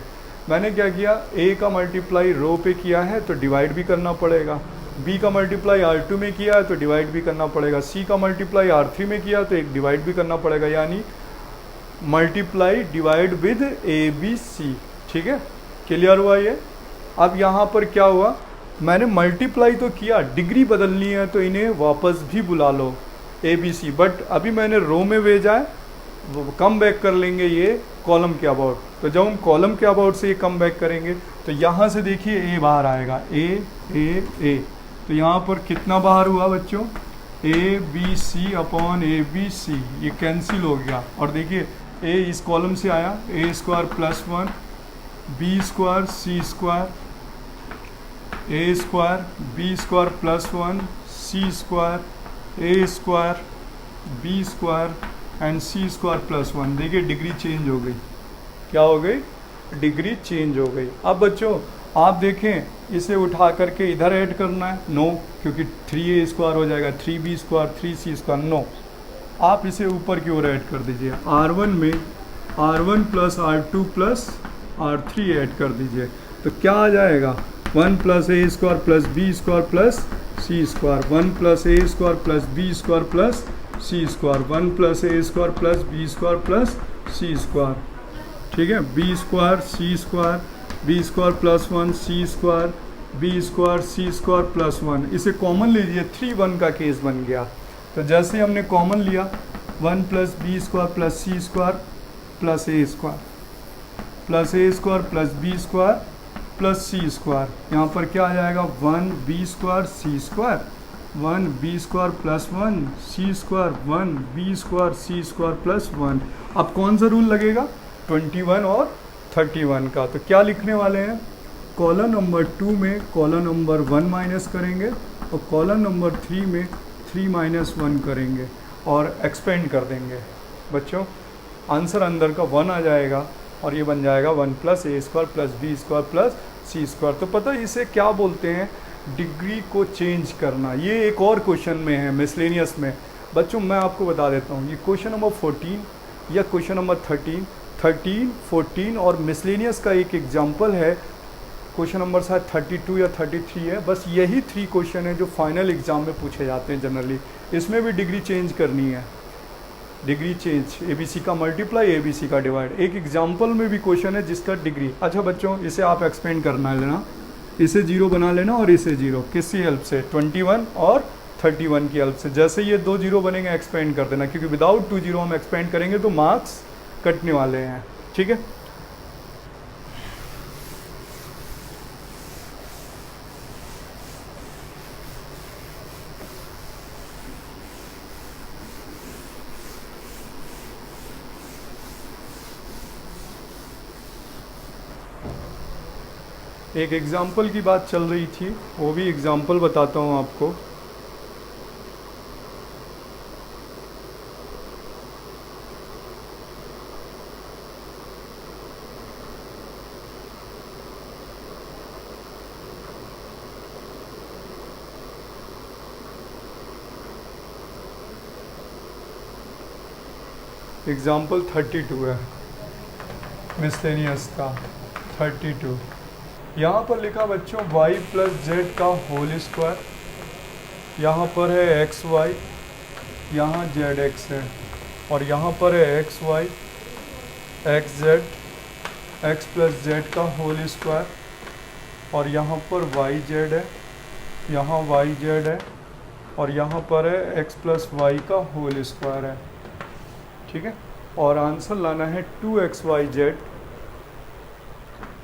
मैंने क्या किया, a का मल्टीप्लाई रो पे किया है तो डिवाइड भी करना पड़ेगा, b का मल्टीप्लाई r2 में किया है तो डिवाइड भी करना पड़ेगा, c का मल्टीप्लाई r3 में किया तो एक डिवाइड भी करना पड़ेगा, यानी मल्टीप्लाई डिवाइड विद ABC, ठीक है, क्लियर हुआ ये। अब यहाँ पर क्या हुआ, मैंने मल्टीप्लाई तो किया, डिग्री बदलनी है तो इन्हें वापस भी बुला लो ABC, बट अभी मैंने रो में भेजा है, वो कम बैक कर लेंगे ये कॉलम के अबाउट। तो जब हम कॉलम के अबाउट से ये कम बैक करेंगे तो यहाँ से देखिए a बाहर आएगा, a, तो यहाँ पर कितना बाहर हुआ बच्चों, ABC अपॉन ABC, ये कैंसिल हो गया, और देखिए a इस कॉलम से आया, a² plus 1 b² c² a² b² plus 1 c² a² b² and c² plus 1। देखिए डिग्री चेंज हो गई, क्या हो गई, डिग्री चेंज हो गई। अब बच्चों आप देखें, इसे उठा करके इधर ऐड करना है, नो, क्योंकि 3a² हो जाएगा, 3b² 3c², नो, आप इसे ऊपर की ओर ऐड कर दीजिए। r1 में r1 plus r2 plus r3 add कर दीजिए, तो क्या आ जाएगा, 1 plus a² plus b² plus c², 1 plus a² plus b² plus c², 1 plus a² plus b² plus c², ठीक है, b² c² b² plus 1 c² b² c² plus 1, इसे common लीजिए, 3 1 का केस बन गया। तो जैसे हमने कॉमन लिया 1 plus b² plus c² plus a square plus b square plus c square. यहाँ पर क्या आ जाएगा 1b square c square, 1b square plus 1 c square, 1b square c square plus 1। अब कौन सा रूल लगेगा 21 और 31 का। तो क्या लिखने वाले हैं, कॉलम नंबर 2 में कॉलम नंबर 1 माइनस करेंगे और कॉलम नंबर 3 में 3 माइनस 1 करेंगे और एक्सपेंड कर देंगे। बच्चों आंसर अंदर का 1 आ जाएगा और ये बन जाएगा 1 plus a square plus b square plus c square. तो पता है इसे क्या बोलते हैं, डिग्री को चेंज करना। ये एक और क्वेश्चन में है मिसलेनियस में। बच्चों मैं आपको बता देता हूँ, ये क्वेश्चन नंबर 14 या क्वेश्चन नंबर 13, 14 और मिसलेनियस का एक एग्जाम्पल है। क्वेश्चन नंबर शायद 32 या 33 है। बस यही 3 क्वेश्चन है जो फाइनल एग्जाम में पूछे जाते हैं जनरली। इसमें भी डिग्री चेंज करनी है, डिग्री चेंज, एबीसी का मल्टीप्लाई एबीसी का डिवाइड। एक एग्जाम्पल में भी क्वेश्चन है जिसका डिग्री। अच्छा बच्चों इसे आप एक्सपेंड करना लेना, इसे 0 बना लेना और इसे 0, किसकी हेल्प से 21 और 31 की हेल्प से। जैसे ये 2 0 बनेंगे एक्सपेंड कर देना, क्योंकि विदाउट 2 0 हम एक्सपेंड करेंगे तो मार्क्स कटने वाले हैं। ठीक है, एक एग्जाम्पल की बात चल रही थी, वो भी एग्जाम्पल बताता हूँ आपको। एग्जाम्पल 32 है मिसलेनियस का 32। यहाँ पर लिखा बच्चों y प्लस जेड का होल स्क्वायर, यहाँ पर है एक्स वाई, यहाँ जेड एक्स है, और यहाँ पर है X Y X Z, X plus Z का होल स्क्वायर, और यहाँ पर वाई जेड है, यहाँ वाई जेड है, और यहाँ पर है एक्स प्लस वाई का होल स्क्वायर है। ठीक है, और आंसर लाना है 2xyz,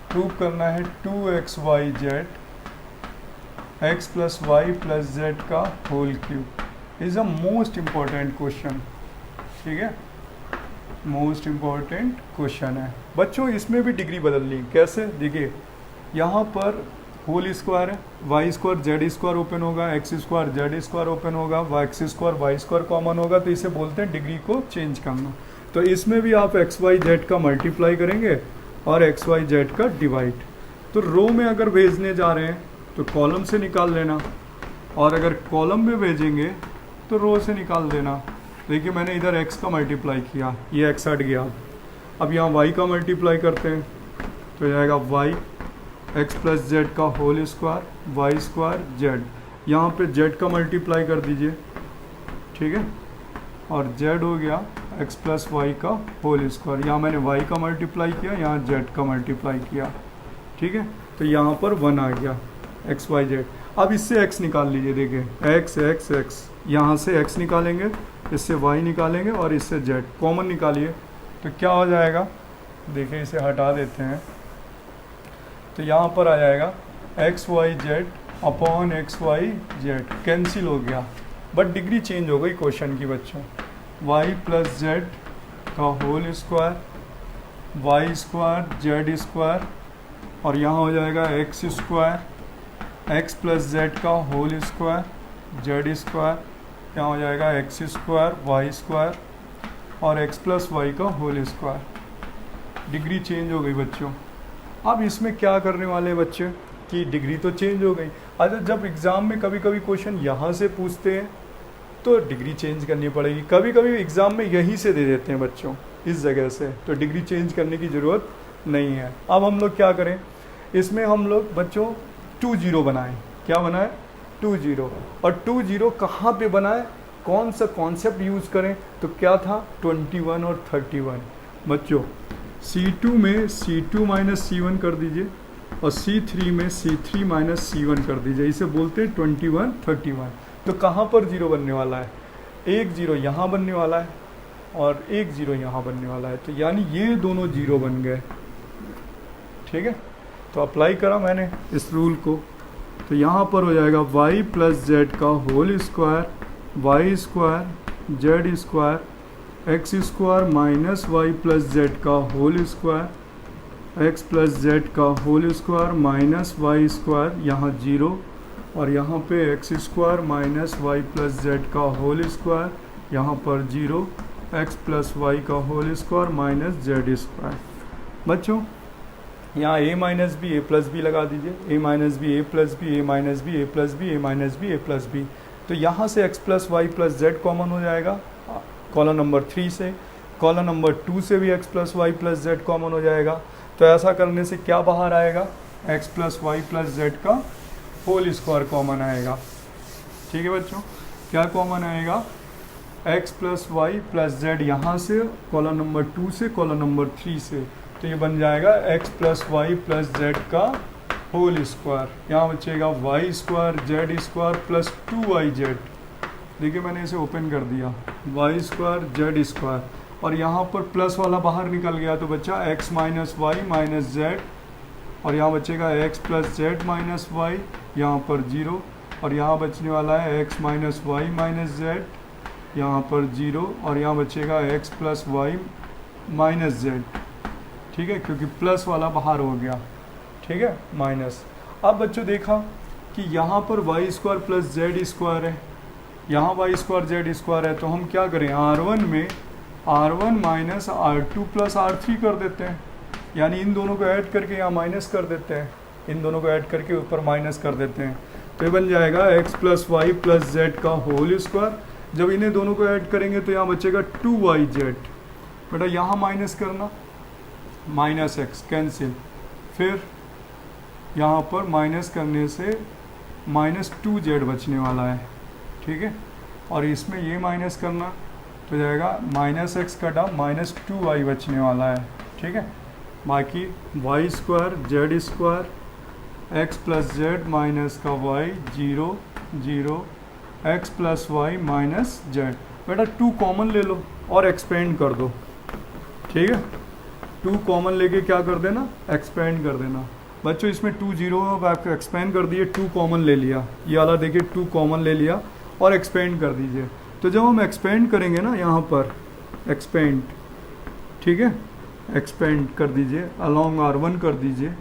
प्रूव करना है 2xyz x plus Y plus Z का whole cube is a most important question. ठीक है, मोस्ट इम्पॉर्टेंट क्वेश्चन है बच्चों। इसमें भी डिग्री बदल ली, कैसे देखिए, यहाँ पर होल स्क्वायर है, y square Z square open होगा, x square Z square open होगा, x square Y square common होगा, तो इसे बोलते हैं डिग्री को चेंज करना। तो इसमें भी आप एक्स वाई जेड का मल्टीप्लाई करेंगे और एक्स वाई जेड का डिवाइड। तो रो में अगर भेजने जा रहे हैं तो कॉलम से निकाल लेना, और अगर कॉलम में भेजेंगे तो रो से निकाल देना। देखिए मैंने इधर एक्स का मल्टीप्लाई किया, ये एक्स हट गया। अब यहाँ वाई का मल्टीप्लाई करते हैं तो जाएगा वाई एक्स प्लस जेड का whole square Y square Z, यहाँ पे जेड का मल्टीप्लाई कर दीजिए। ठीक है, और जेड हो गया एक्स प्लस वाई का होल स्क्वायर, यहाँ मैंने वाई का मल्टीप्लाई किया, यहाँ जेड का मल्टीप्लाई किया। ठीक है, तो यहाँ पर 1 आ गया एक्स वाई जेड। अब इससे एक्स निकाल लीजिए, देखिए एक्स एक्स एक्स, यहाँ से एक्स निकालेंगे, इससे वाई निकालेंगे और इससे जेड कॉमन निकालिए तो क्या हो जाएगा, देखिए इसे हटा देते हैं तो यहाँ पर आ जाएगा X Y Z upon X Y Z, cancel हो गया, बट डिग्री चेंज हो गई क्वेश्चन की बच्चों। वाई प्लस जेड का whole square Y square Z square, और यहाँ हो जाएगा X square x plus Z का होल स्क्वायर जेड स्क्वायर, यहाँ हो जाएगा एक्स स्क्वायर वाई स्क्वायर और एक्स प्लस वाई का होल स्क्वायर। डिग्री चेंज हो गई बच्चों। अब इसमें क्या करने वाले हैं बच्चे कि डिग्री तो चेंज हो गई। अच्छा जब एग्ज़ाम में कभी कभी क्वेश्चन यहाँ से पूछते हैं तो डिग्री चेंज करनी पड़ेगी, कभी कभी एग्ज़ाम में यहीं से दे देते हैं बच्चों इस जगह से, तो डिग्री चेंज करने की ज़रूरत नहीं है। अब हम लोग क्या करें, इसमें हम लोग बच्चों 2 0 बनाएं। क्या बनाएं 2 0, और 2 0 कहाँ पे बनाएं, कौन सा कॉन्सेप्ट यूज़ करें, तो क्या था 21 और 31। बच्चों C2 में C2 माइनस C1 कर दीजिए और C3 में C3 माइनस C1 कर दीजिए, इसे बोलते हैं 21 31। तो कहाँ पर 0 बनने वाला है, एक 0 यहाँ बनने वाला है और एक ज़ीरो यहाँ बनने वाला है, तो यानी ये दोनों ज़ीरो बन गए। ठीक है, तो अप्लाई करा मैंने इस रूल को, तो यहाँ पर हो जाएगा y प्लस जेड का whole square Y square Z square x square minus y plus Z का whole square x plus Z का whole square minus y square, यहाँ जीरो, और यहाँ पे x square minus y plus Z का whole square, यहाँ पर zero, x plus Y का whole square minus z square. बच्चों यहाँ a minus B A plus b लगा दीजिए, a minus B A plus B A minus B A plus B A minus B A plus B, तो यहाँ से x plus Y plus Z common हो जाएगा column number 3 से, column number 2 से भी x plus Y plus Z common हो जाएगा। तो ऐसा करने से क्या बाहर आएगा, x plus Y plus Z का होल स्क्वायर कॉमन आएगा। ठीक है बच्चों, क्या कॉमन आएगा, x plus Y plus Z यहाँ से कॉलम नंबर 2 से कॉलम नंबर 3 से, तो ये बन जाएगा x plus Y plus Z का होल स्क्वायर, यहाँ बचेगा Y square Z square plus 2y Z. देखिए मैंने इसे ओपन कर दिया, वाई स्क्वायर जेड स्क्वायर, और यहाँ पर प्लस वाला बाहर निकल गया तो बचा x minus Y minus Z, और यहाँ बचेगा x plus Z minus Y, यहाँ पर जीरो, और यहाँ बचने वाला है x minus Y minus Z, यहाँ पर जीरो, और यहाँ बचेगा x plus Y minus Z. ठीक है, क्योंकि प्लस वाला बाहर हो गया। ठीक है, माइनस। अब बच्चों देखा कि यहाँ पर Y square plus Z square है, यहाँ वाई स्क्वायर जेड स्क्वायर है, तो हम क्या करें, R1 में R1 minus R2 plus R3 कर देते हैं, यानी इन दोनों को ऐड करके यहाँ माइनस कर देते हैं, इन दोनों को ऐड करके ऊपर माइनस कर देते हैं, तो ये बन जाएगा x plus Y plus Z का होल स्क्वायर। जब इन्हें दोनों को ऐड करेंगे तो यहाँ बचेगा 2y जेड, बेटा यहाँ माइनस करना, माइनस एक्स कैंसिल, फिर यहाँ पर माइनस करने से माइनस 2z बचने वाला है। ठीक है, और इसमें ये माइनस करना तो जाएगा माइनस एक्स कटा माइनस 2y बचने वाला है। ठीक है, बाकी y square Z square x plus Z minus का y zero zero x plus Y minus z, बेटा 2 कॉमन ले लो और एक्सपेंड कर दो। ठीक है, 2 कॉमन लेके क्या कर देना, एक्सपेंड कर देना। बच्चों इसमें 2 जीरो आप एक्सपेंड कर दिए, 2 कॉमन ले लिया, ये वाला देखिए 2 कॉमन ले लिया और एक्सपेंड कर दीजिए। तो जब हम एक्सपेंड करेंगे ना, यहाँ पर एक्सपेंड, ठीक है, एक्सपेंड कर दीजिए, अलॉन्ग R1 कर दीजिए।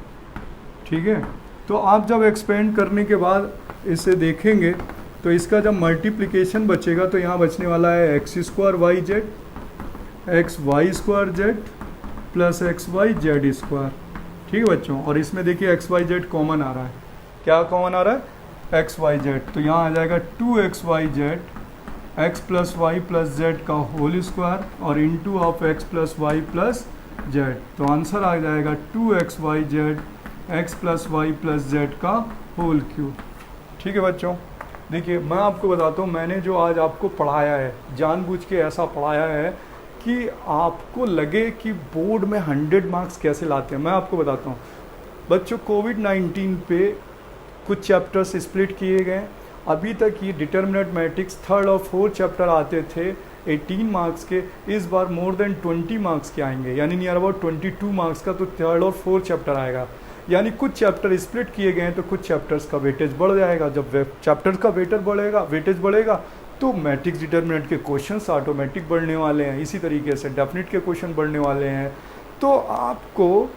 ठीक है, तो आप जब एक्सपेंड करने के बाद इसे देखेंगे तो इसका जब मल्टीप्लिकेशन बचेगा तो यहाँ बचने वाला है X square Y Z X Y square Z plus X Y Z square. ठीक है बच्चों, और इसमें देखिए एक्स वाई जेड कॉमन आ रहा है, क्या कॉमन आ रहा है, एक्स वाई जेड, तो यहाँ आ जाएगा 2x Y Z X plus Y plus Z का होल स्क्वायर और into of X plus Y plus Z, तो आंसर आ जाएगा 2x Y Z X plus Y plus Z का होल क्यूब। ठीक है बच्चों, देखिए मैं आपको बताता हूँ, मैंने जो आज आपको पढ़ाया है जानबूझ के ऐसा पढ़ाया है कि आपको लगे कि बोर्ड में 100 मार्क्स कैसे लाते हैं। मैं आपको बताता हूँ बच्चों, कोविड-19 पे कुछ चैप्टर्स स्प्लिट किए गए। अभी तक ये डिटर्मिनेंट मैट्रिक्स 3rd और 4th चैप्टर आते थे 18 मार्क्स के, इस बार मोर देन 20 मार्क्स के आएंगे, यानी नियर अबाउट 22 मार्क्स का तो 3rd और 4th चैप्टर आएगा। यानी कुछ चैप्टर स्प्लिट किए गए हैं तो कुछ चैप्टर्स का वेटेज बढ़ जाएगा। जब चैप्टर्स का वेटेज बढ़ेगा तो मैट्रिक्स डिटर्मिनेंट के क्वेश्चंस ऑटोमेटिक बढ़ने वाले हैं, इसी तरीके से डेफिनेट के क्वेश्चन बढ़ने वाले हैं। तो आपको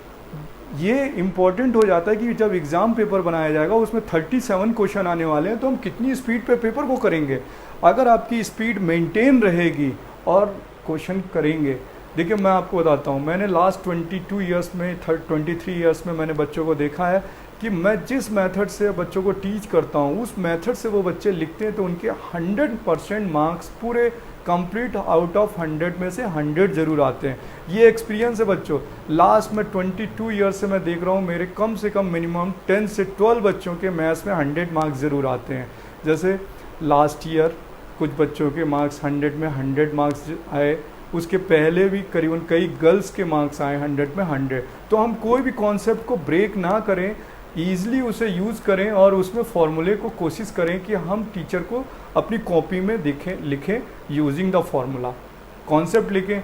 ये इम्पॉर्टेंट हो जाता है कि जब एग्ज़ाम पेपर बनाया जाएगा उसमें 37 क्वेश्चन आने वाले हैं, तो हम कितनी स्पीड पे पेपर को करेंगे। अगर आपकी स्पीड मेंटेन रहेगी और क्वेश्चन करेंगे, देखिए मैं आपको बताता हूँ, मैंने लास्ट 22 ईयर्स में 23 ईयर्स में मैंने बच्चों को देखा है कि मैं जिस मेथड से बच्चों को टीच करता हूँ उस मेथड से वो बच्चे लिखते हैं तो उनके 100% मार्क्स पूरे कंप्लीट आउट ऑफ 100 में से 100 ज़रूर आते हैं। ये एक्सपीरियंस है बच्चों, लास्ट में 22 ईयर्स से मैं देख रहा हूँ, मेरे कम से कम मिनिमम 10 से 12 बच्चों के मैथ्स में 100 मार्क्स ज़रूर आते हैं। जैसे लास्ट ईयर कुछ बच्चों के मार्क्स 100 में 100 मार्क्स आए, उसके पहले भी करीबन कई गर्ल्स के मार्क्स आए 100 में 100। तो हम कोई भी कॉन्सेप्ट को ब्रेक ना करें, ईज़िली उसे यूज़ करें और उसमें फॉर्मूले को कोशिश करें कि हम टीचर को अपनी कॉपी में लिखें यूजिंग द फार्मूला। कॉन्सेप्ट लिखें,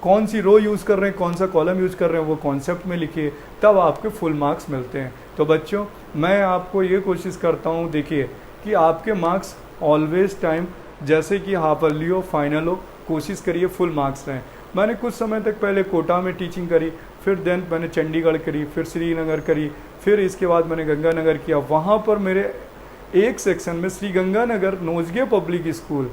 कौन सी रो यूज़ कर रहे हैं, कौन सा कॉलम यूज़ कर रहे हैं वो कॉन्सेप्ट में लिखिए, तब आपके फुल मार्क्स मिलते हैं। तो बच्चों मैं आपको ये कोशिश करता हूँ, देखिए कि आपके मार्क्स ऑलवेज टाइम जैसे कि हाफ अर्ली हो फाइनल हो, कोशिश करिए फुल मार्क्स रहें। मैंने कुछ समय तक पहले कोटा में टीचिंग करी, फिर देन मैंने चंडीगढ़ करी, फिर श्रीनगर करी, फिर इसके बाद मैंने गंगानगर किया। वहाँ पर मेरे एक सेक्शन में श्री गंगानगर नोजगे पब्लिक स्कूल,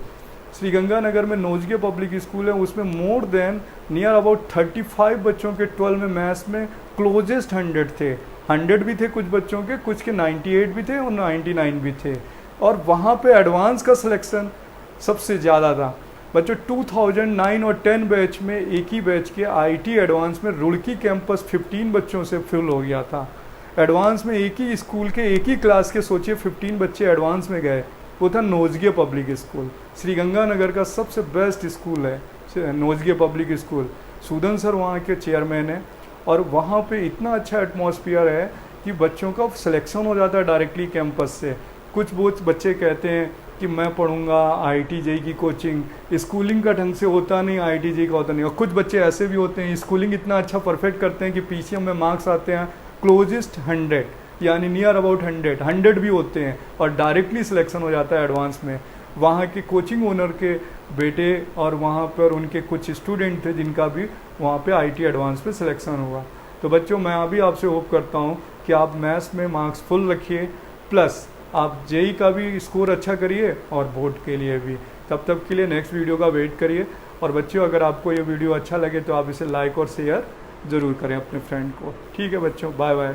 श्री गंगानगर में नोजगे पब्लिक स्कूल है, उसमें मोर देन नियर अबाउट 35 बच्चों के 12 में मैथ्स में क्लोजेस्ट 100 थे। 100 भी थे कुछ बच्चों के, कुछ के 98 भी थे और 99 भी थे। और वहाँ पे एडवांस का सिलेक्शन सबसे ज़्यादा था बच्चों। 2009 और 10 बैच में एक ही बैच के आईटी एडवांस में रुड़की कैंपस 15 बच्चों से फिल हो गया था। एडवांस में एक ही स्कूल के एक ही क्लास के सोचिए 15 बच्चे एडवांस में गए, वो था नोजगे पब्लिक स्कूल। श्री गंगानगर का सबसे बेस्ट स्कूल है नोजगे पब्लिक स्कूल। सूदन सर वहाँ के चेयरमैन हैं और वहाँ पे इतना अच्छा एटमॉस्फेयर है कि बच्चों का सिलेक्शन हो जाता है डायरेक्टली कैंपस से। कुछ बहुत बच्चे कहते हैं कि मैं पढ़ूंगा IIT JEE की कोचिंग, स्कूलिंग का ढंग से होता नहीं, IIT JEE का होता नहीं। और कुछ बच्चे ऐसे भी होते हैं स्कूलिंग इतना अच्छा परफेक्ट करते हैं कि PCM में मार्क्स आते हैं क्लोजेस्ट 100 यानी नियर अबाउट 100 भी होते हैं और डायरेक्टली सिलेक्शन हो जाता है एडवांस में। वहाँ के कोचिंग ओनर के बेटे और वहाँ पर उनके कुछ स्टूडेंट थे जिनका भी वहाँ पे IT एडवांस पे सिलेक्शन हुआ। तो बच्चों मैं अभी आपसे होप करता हूँ कि आप मैथ्स में मार्क्स फुल रखिए, प्लस आप JEE का भी स्कोर अच्छा करिए और बोर्ड के लिए भी। तब तक के लिए नेक्स्ट वीडियो का वेट करिए। और बच्चों अगर आपको ये वीडियो अच्छा लगे तो आप इसे लाइक और शेयर ज़रूर करें अपने फ्रेंड को। ठीक है बच्चों, बाय बाय।